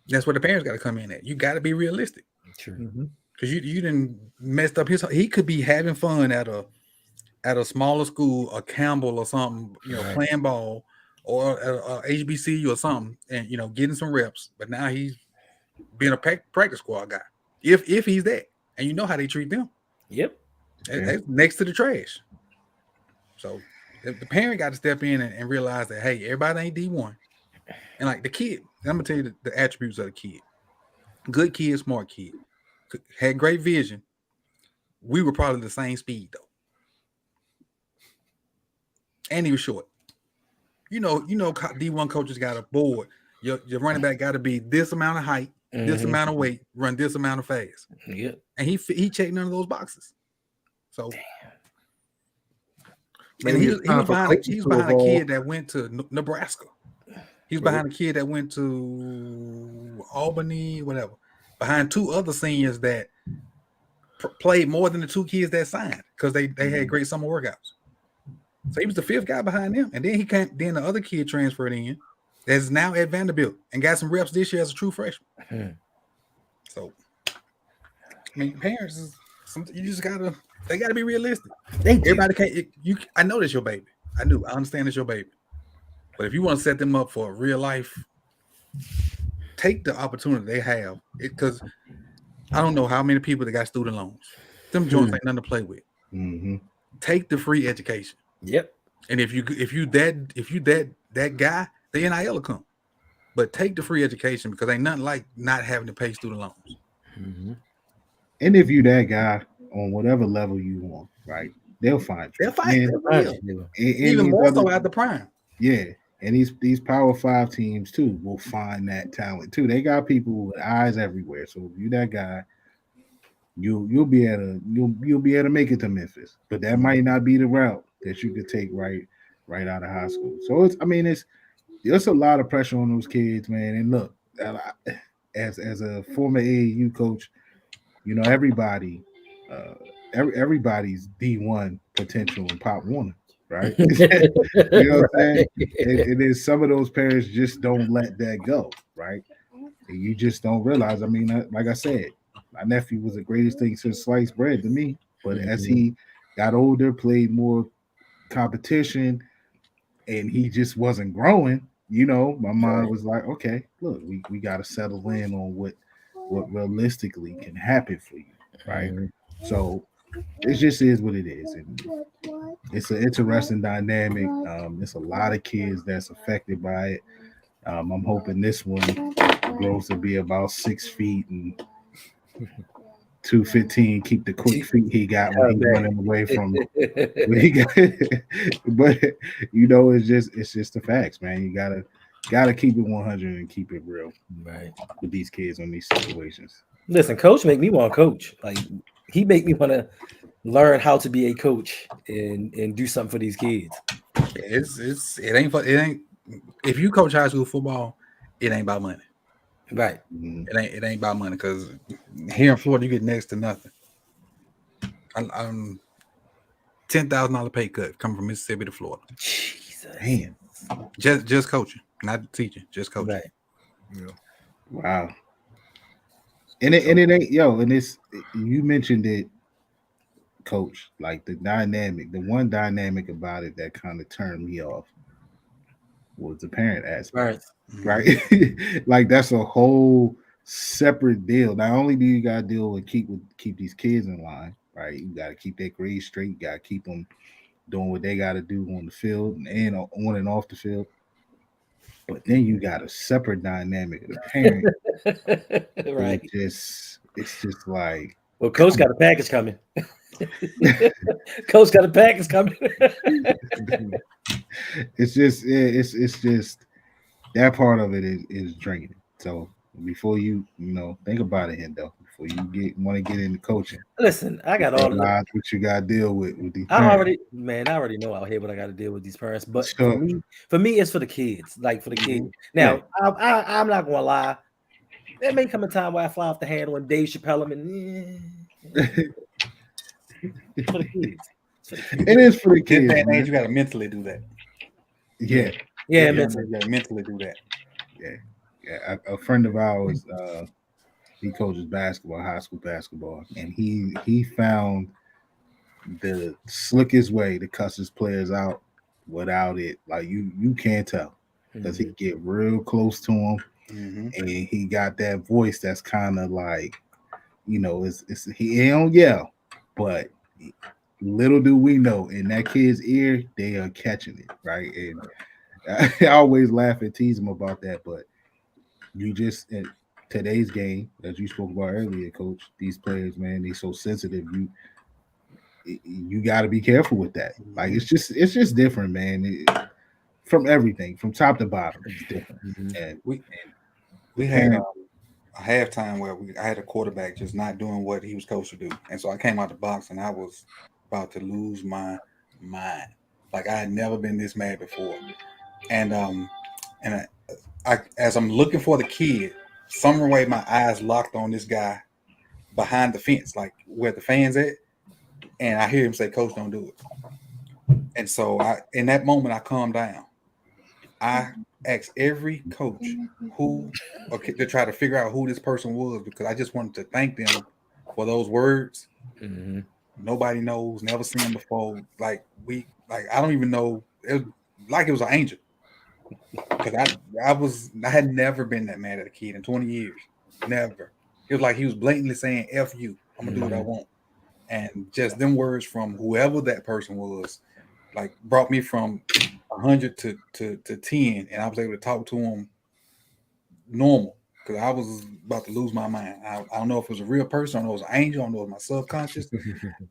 That's where the parents got to come in at. You got to be realistic. True. Because you didn't messed up he could be having fun at a smaller school, a Campbell or something, playing ball, or a HBCU or something, and getting some reps. But now he's being a practice squad guy. If he's that, and you know how they treat them. Yep. That's next to the trash. So the parent got to step in and realize that, hey, everybody ain't D1. And like the kid, I'm gonna tell you the attributes of the kid. Good kid, smart kid, had great vision. We were probably the same speed though, and he was short. D1 coaches got a board. Your running back got to be this amount of height, this amount of weight, run this amount of fast. Yeah, and he checked none of those boxes. So. And he was behind a kid that went to Nebraska. He was behind a kid that went to Albany, whatever. Behind two other seniors that played more than the two kids that signed because they had great summer workouts. So he was the fifth guy behind them. And then then the other kid transferred in that's now at Vanderbilt and got some reps this year as a true freshman. So, I mean, parents, they gotta be realistic. Everybody can't. I know that's your baby. I understand it's your baby. But if you want to set them up for real life, take the opportunity they have. Because I don't know how many people that got student loans. Them joints ain't nothing to play with. Take the free education. Yep. And if you that guy, the NIL will come. But take the free education because ain't nothing like not having to pay student loans. And if you that guy on whatever level you want, right? They'll find you. They'll find you. Even more so at the prime. Yeah. And these Power 5 teams too will find that talent too. They got people with eyes everywhere. So if you that guy, you'll be able to make it to Memphis. But that might not be the route that you could take right out of high school. So there's a lot of pressure on those kids, man. And look, as a former AAU coach, everybody's D1 potential in Pop Warner. Right? You know what I'm saying? It is some of those parents just don't let that go, right? And you just don't realize. I mean, like I said, my nephew was the greatest thing since sliced bread to me. But as he got older, played more competition, and he just wasn't growing, my mind was like, okay, look, we got to settle in on what realistically can happen for you, right? So it just is what it is, and it's an interesting dynamic. It's a lot of kids that's affected by it. I'm hoping this one grows to be about 6 feet and 215. Keep the quick feet he got when he running away from when he got. But it's just the facts, man. You gotta keep it 100 and keep it real, right, with these kids on these situations. Listen, coach make me want to coach. Like he make me want to learn how to be a coach and do something for these kids. It ain't if you coach high school football, it ain't about money. Right. It ain't about money because here in Florida you get next to nothing. I'm $10,000 pay cut coming from Mississippi to Florida. Jesus. Man. Just coaching, not teaching, just coaching. Right. Yeah. Wow. And it ain't and it's you mentioned it, Coach, like the one dynamic about it that kind of turned me off was the parent aspect, right? Like that's a whole separate deal. Not only do you gotta deal with keep these kids in line, right? You gotta keep their grades straight. You gotta keep them doing what they gotta do on the field and on and off the field. But then you got a separate dynamic of the parent. Right. It's just like, Well, Coach got a package coming. Coach got a package coming. it's just that part of it is draining. So before you think about it, Hendo, before you want to get into coaching, Listen, I got all the. what you got to deal with these I parents. already know out here what I got to deal with these parents. But So- for me, it's for the kids. Like for the kids. Now, I'm not gonna lie. There may come a time where I fly off the handle and Dave Chappelle them and for the kids. It's for the kids. It is for the This kids. day and man. age, you got to mentally do that. Yeah, Yeah, You mentally. got to mentally do that. yeah. A friend of ours, he coaches basketball, high school basketball, and he found the slickest way to cuss his players out without it. Like you can't tell because he get real close to him, and he got that voice that's kind of like, he don't yell, but little do we know, in that kid's ear, they are catching it, right? And I always laugh and tease him about that, but you just in today's game, as you spoke about earlier, Coach, these players, man, they so sensitive. You got to be careful with that. Like it's just different, man. From everything, from top to bottom, it's different. And We had a halftime where I had a quarterback just not doing what he was supposed to do, and so I came out the box and I was about to lose my mind. Like I had never been this mad before, and I as I'm looking for the kid, some way my eyes locked on this guy behind the fence, like where the fans at, and I hear him say, "Coach, don't do it." And so in that moment, I calmed down. I asked every coach to try to figure out who this person was because I just wanted to thank them for those words. Nobody knows, never seen them before. Like I don't even know. It was an angel because I had never been that mad at a kid in 20 years. Never. It was like he was blatantly saying, "F you, I'm gonna do what I want," and just them words from whoever that person was, like brought me from 100 to 10, and I was able to talk to him normal because I was about to lose my mind. I don't know if it was a real person, I don't know if it was an angel, I don't know if it was my subconscious,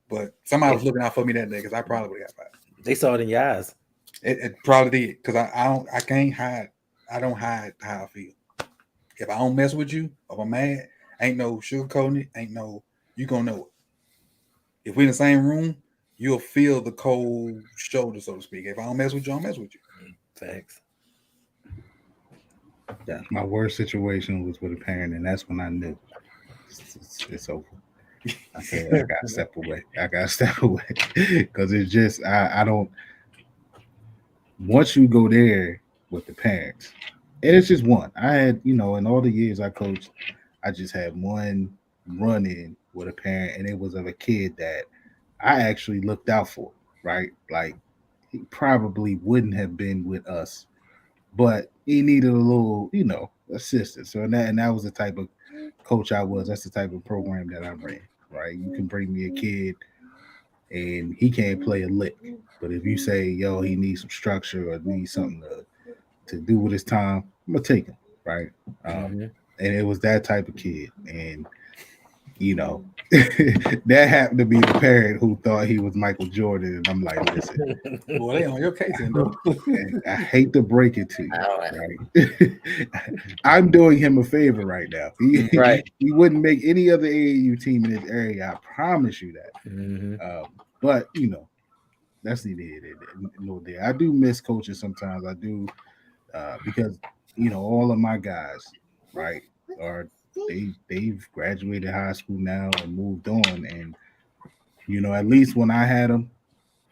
but somebody was looking out for me that day because I probably would have got fired. They saw it in your eyes. It probably did because I can't hide. I don't hide how I feel. If I don't mess with you, if I'm mad, ain't no sugarcoating it. Ain't no you gonna know it. If we're in the same room, you'll feel the cold shoulder, so to speak. If I don't mess with you, I don't mess with you. Thanks. Yeah, my worst situation was with a parent, and that's when I knew it's over. I said, I gotta step away. Because it's just I don't. Once you go there with the parents, and it's just one. I had, in all the years I coached, I just had one run in with a parent, and it was of a kid that I actually looked out for, right? Like he probably wouldn't have been with us, but he needed a little, assistance. So that was the type of coach I was. That's the type of program that I ran, right? You can bring me a kid and he can't play a lick. But if you say, yo, he needs some structure or needs something to do with his time, I'm gonna take him, right? And it was that type of kid. And that happened to be the parent who thought he was Michael Jordan. And I'm like, listen, Well, they on your case, Hendo. I hate to break it to you. Right? I'm doing him a favor right now. He wouldn't make any other AAU team in this area. I promise you that. But that's neither here nor there. I do miss coaching sometimes. I do because all of my guys, right, they've graduated high school now and moved on, and at least when I had them,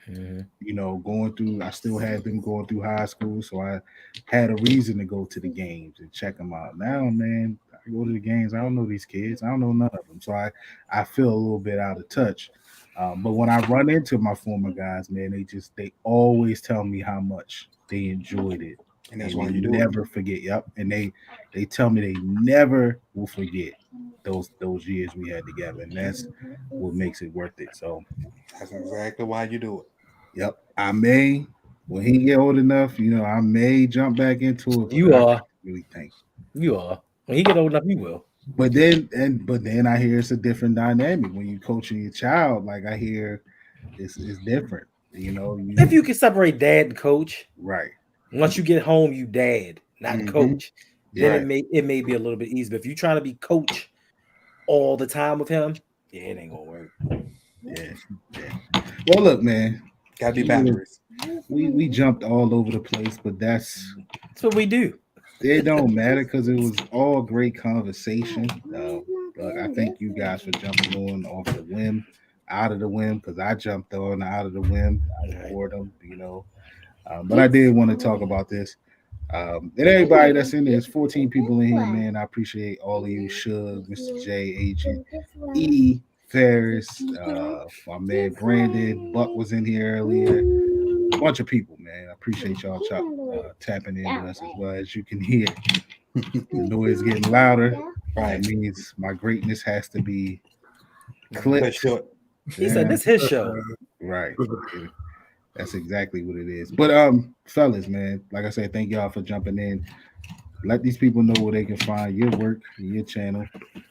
going through, I still had them going through high school, so I had a reason to go to the games and check them out. Now, man, I go to the games. I don't know these kids. I don't know none of them, so I feel a little bit out of touch. But when I run into my former guys, man, they always tell me how much they enjoyed it And that's And why they you do never forget. Yep. And they tell me they never will forget those years we had together. And that's what makes it worth it. So it. That's exactly why you do it. yep. I may when he get old enough, I may jump back into it, but You I are. can't really think. You are. When he get old enough, you will. But then I hear it's a different dynamic when you coaching your child. Like I hear it's different. If you can separate dad and coach, right. once you get home, you dad, not Mhm. coach. Then Right. it may be a little bit easier. But if you're trying to be coach all the time with him, yeah, it ain't gonna work. Yeah. Well, look, man. Gotta be boundaries. We jumped all over the place, but that's what we do. It don't matter because it was all great conversation. But I thank you guys for jumping on off the whim, out of the whim, because I jumped on out of the whim, out of boredom, But I did want to talk about this. And everybody that's in there, there's 14 people in here, man. I appreciate all of you, Shug, Mr. J, Agent, E, Ferris, my man Brandon, Buck was in here earlier. A bunch of people, man. I appreciate y'all tapping in with us as well. As you can hear, the noise getting louder. Right. That means my greatness has to be clipped. He said this his show. Right. That's exactly what it is. But fellas, man, like I said, thank y'all for jumping in. Let these people know where they can find your work and your channel.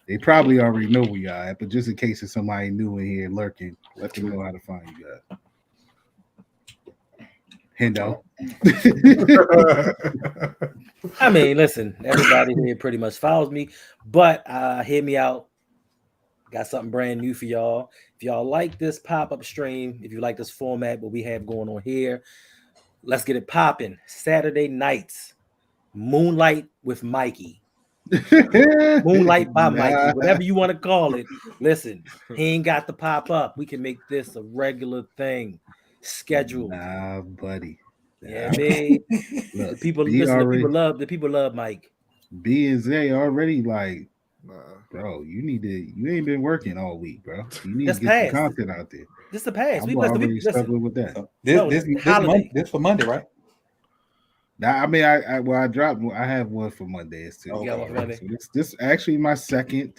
They probably already know where y'all at, but just in case there's somebody new in here lurking, let them know how to find you guys. Hendo. I mean, listen, everybody here pretty much follows me, but hear me out. Got something brand new for y'all. If y'all like this pop-up stream, if you like this format, what we have going on here, let's get it popping. Saturday nights, Moonlight with Mikey. Moonlight by Mikey, whatever you want to call it. Listen, he ain't got the pop-up. We can make this a regular thing. Scheduled. Nah, buddy. Yeah, man. Look, the people listen. The people love Mike. B and Z already like, bro. You ain't been working all week, bro. You need to get the content out there. This the past. I'm already struggling with that. This for Monday, right? I mean, I dropped. I have one for Mondays too. Okay. So this actually my second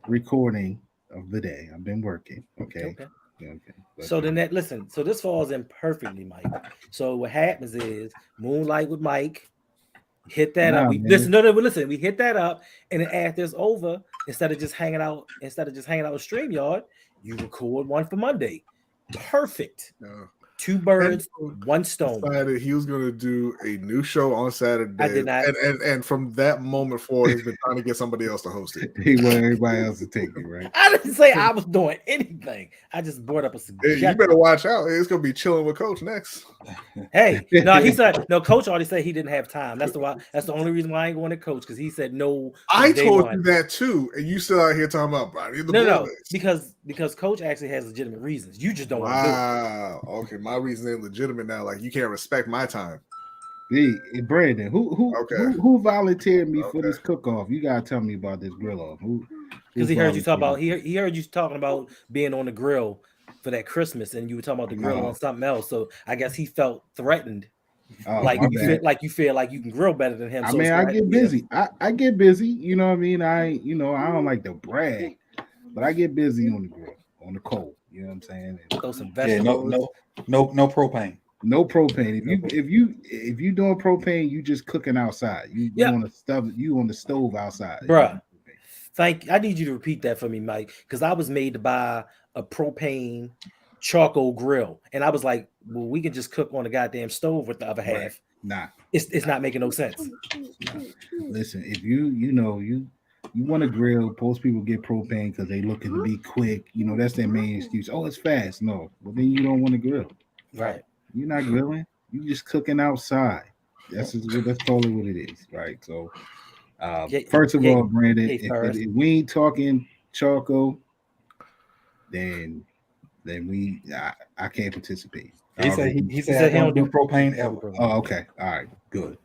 recording of the day. I've been working. Okay. So then listen. So this falls in perfectly, Mike. So what happens is Moonlight with Mike. Hit that up. Listen. We hit that up, and then after it's over, instead of just hanging out with StreamYard, you record one for Monday. Perfect. Two birds, one stone. Decided he was going to do a new show on Saturday. I did not. And from that moment forward, he's been trying to get somebody else to host it. He wanted everybody else to take it, right? I didn't say I was doing anything. I just brought up a suggestion. Hey, you better watch out. It's going to be chilling with Coach next. Hey, no, he said no. Coach already said he didn't have time. That's the only reason why I ain't going to Coach, because he said no. I told you that too, and you still out here talking about no, because Coach actually has legitimate reasons. You just don't want to do it. Wow. Okay, my reason ain't legitimate now. Like, you can't respect my time. Hey, Brandon, who volunteered me for this cook-off? You gotta tell me about this grill-off. Because he heard you talk about he heard you talking about being on the grill for that Christmas, and you were talking about the grill on something else. So I guess he felt threatened. Like you feel like you can grill better than him. I mean, I get busy. I get busy. You know what I mean? I don't like to brag, but I get busy on the grill, on the coal. You know what I'm saying? And throw some vegetables. No propane. No propane. If you doing propane, you just cooking outside. You on the stove outside, bruh. I need you to repeat that for me, Mike, because I was made to buy a propane charcoal grill, and I was like, well, we can just cook on the goddamn stove with the other half. Right. Nah, it's not making no sense. Nah. Listen, if you want to grill, most people get propane because they looking to be quick. That's their main excuse. Oh, it's fast. No, well then you don't want to grill. Right. You're not grilling. You just cooking outside. That's totally what it is, right? So, first of all, Brandon, if we ain't talking charcoal, then I can't participate. He said he don't do propane ever. Oh, okay. All right. Good.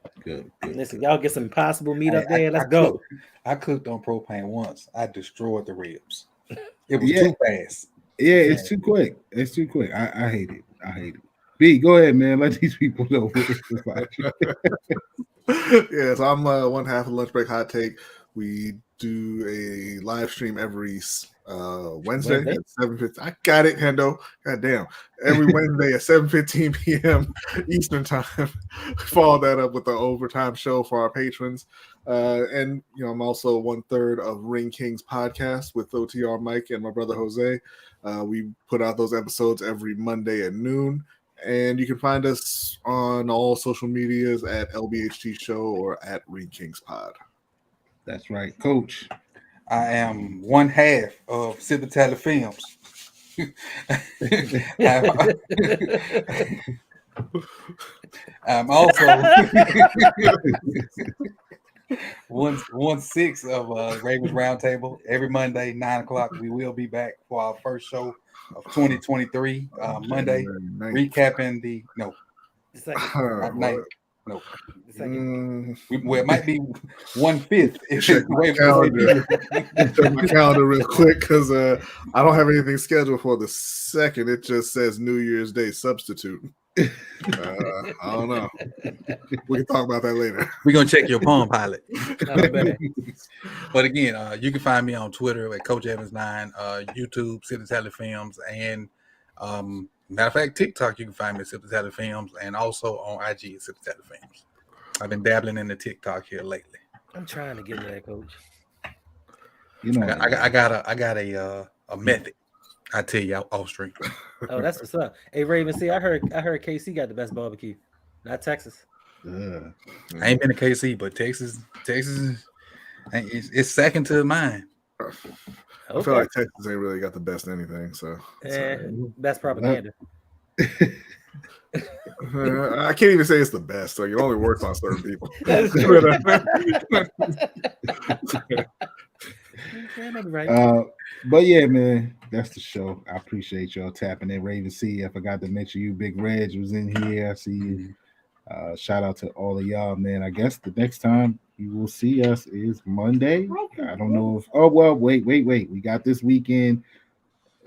Listen, y'all get some Impossible meat up there. Let's go. I cooked on propane once. I destroyed the ribs. It was too fast. Yeah, it's too quick. I hate it. B, go ahead, man. Let these people know what it's about you. Yeah, so I'm one half of Lunch Break Hot Take. We do a live stream every Wednesday at 7:15. I got it, Hendo. God damn. Every Wednesday at 7:15 p.m. Eastern time. Follow that up with the overtime show for our patrons. And I'm also 1/3 of Ring Kings podcast with OTR Mike and my brother Jose. We put out those episodes every Monday at noon. And you can find us on all social medias at LBHT Show or at Ring Kings Pod. That's right, Coach. I am one half of Civitality Films. I'm also 1/6 of Ravens Roundtable. Every Monday, 9:00. We will be back for our first show of 2023 Monday, recapping the well, it might be 1/5. Check my calendar. Check my calendar real quick because I don't have anything scheduled for the 2nd. It just says New Year's Day substitute. I don't know. We can talk about that later. We're gonna check your Palm Pilot. But again, you can find me on Twitter at Coach Evans9, YouTube, Civitality Films, and matter of fact, TikTok. You can find me at Civitality Films, and also on IG at Civitality Films. I've been dabbling in the TikTok here lately. I'm trying to get there, Coach. I got a method. I tell you off stream. Oh, that's what's up. Hey, Raven, see, I heard KC got the best barbecue, not Texas. I ain't been to KC, but Texas, it's second to mine. I feel like Texas ain't really got the best anything. So that's propaganda. I can't even say it's the best. Like it only works on certain people. That's true. But yeah, man, that's the show. I appreciate y'all tapping in. Raven C, I forgot to mention you. Big Reg was in here. I see you. Shout out to all of y'all, man. I guess the next time you will see us is Monday. I don't know if wait. We got this weekend.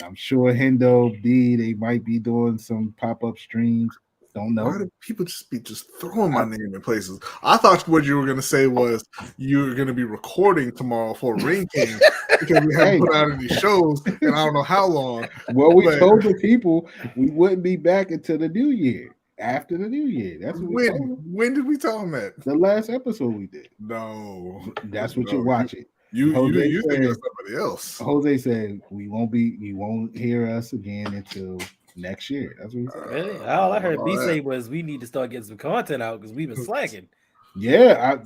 I'm sure Hendo B, they might be doing some pop-up streams. Don't know. Why do people just be throwing my name in places? I thought what you were going to say was you were going to be recording tomorrow for Ring King because we haven't put out any shows and I don't know how long. Well, we told the people we wouldn't be back until the new year. After the new year. That's what we told them. When did we tell them that? The last episode we did. No. That's what you're watching. You think of somebody else. Jose said you won't hear us again until next year. That's what he said. Really? All I heard B say was we need to start getting some content out because we've been slacking. Yeah. All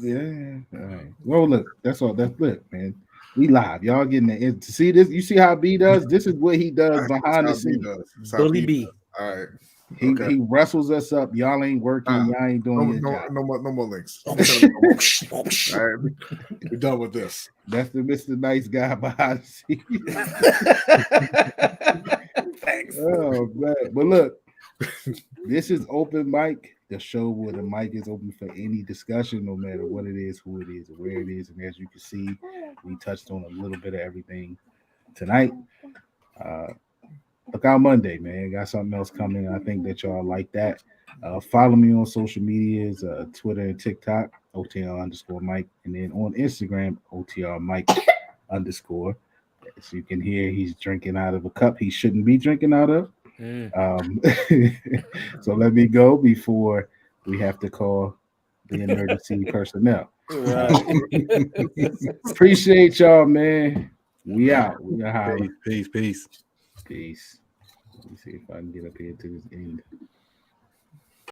right. Well, look, that's all. That's look, man. We live. Y'all getting the to see this. You see how B does? This is what he does behind the scenes. Bully B. All right. He wrestles us up. Y'all ain't working. Y'all ain't doing your job. No more links. All right, we're done with this. That's the Mr. Nice Guy behind the scenes. Thanks. Oh man, but look, this is open mic. The show where the mic is open for any discussion, no matter what it is, who it is, or where it is. And as you can see, we touched on a little bit of everything tonight. Look out Monday, man. Got something else coming. I think that y'all like that. Follow me on social medias, Twitter and TikTok, OTR_Mike. And then on Instagram, OTR Mike _ As you can hear, he's drinking out of a cup he shouldn't be drinking out of. So let me go before we have to call the emergency personnel. Appreciate y'all, man. We out. We are Peace. Peace. Let me see if I can get up here to this end.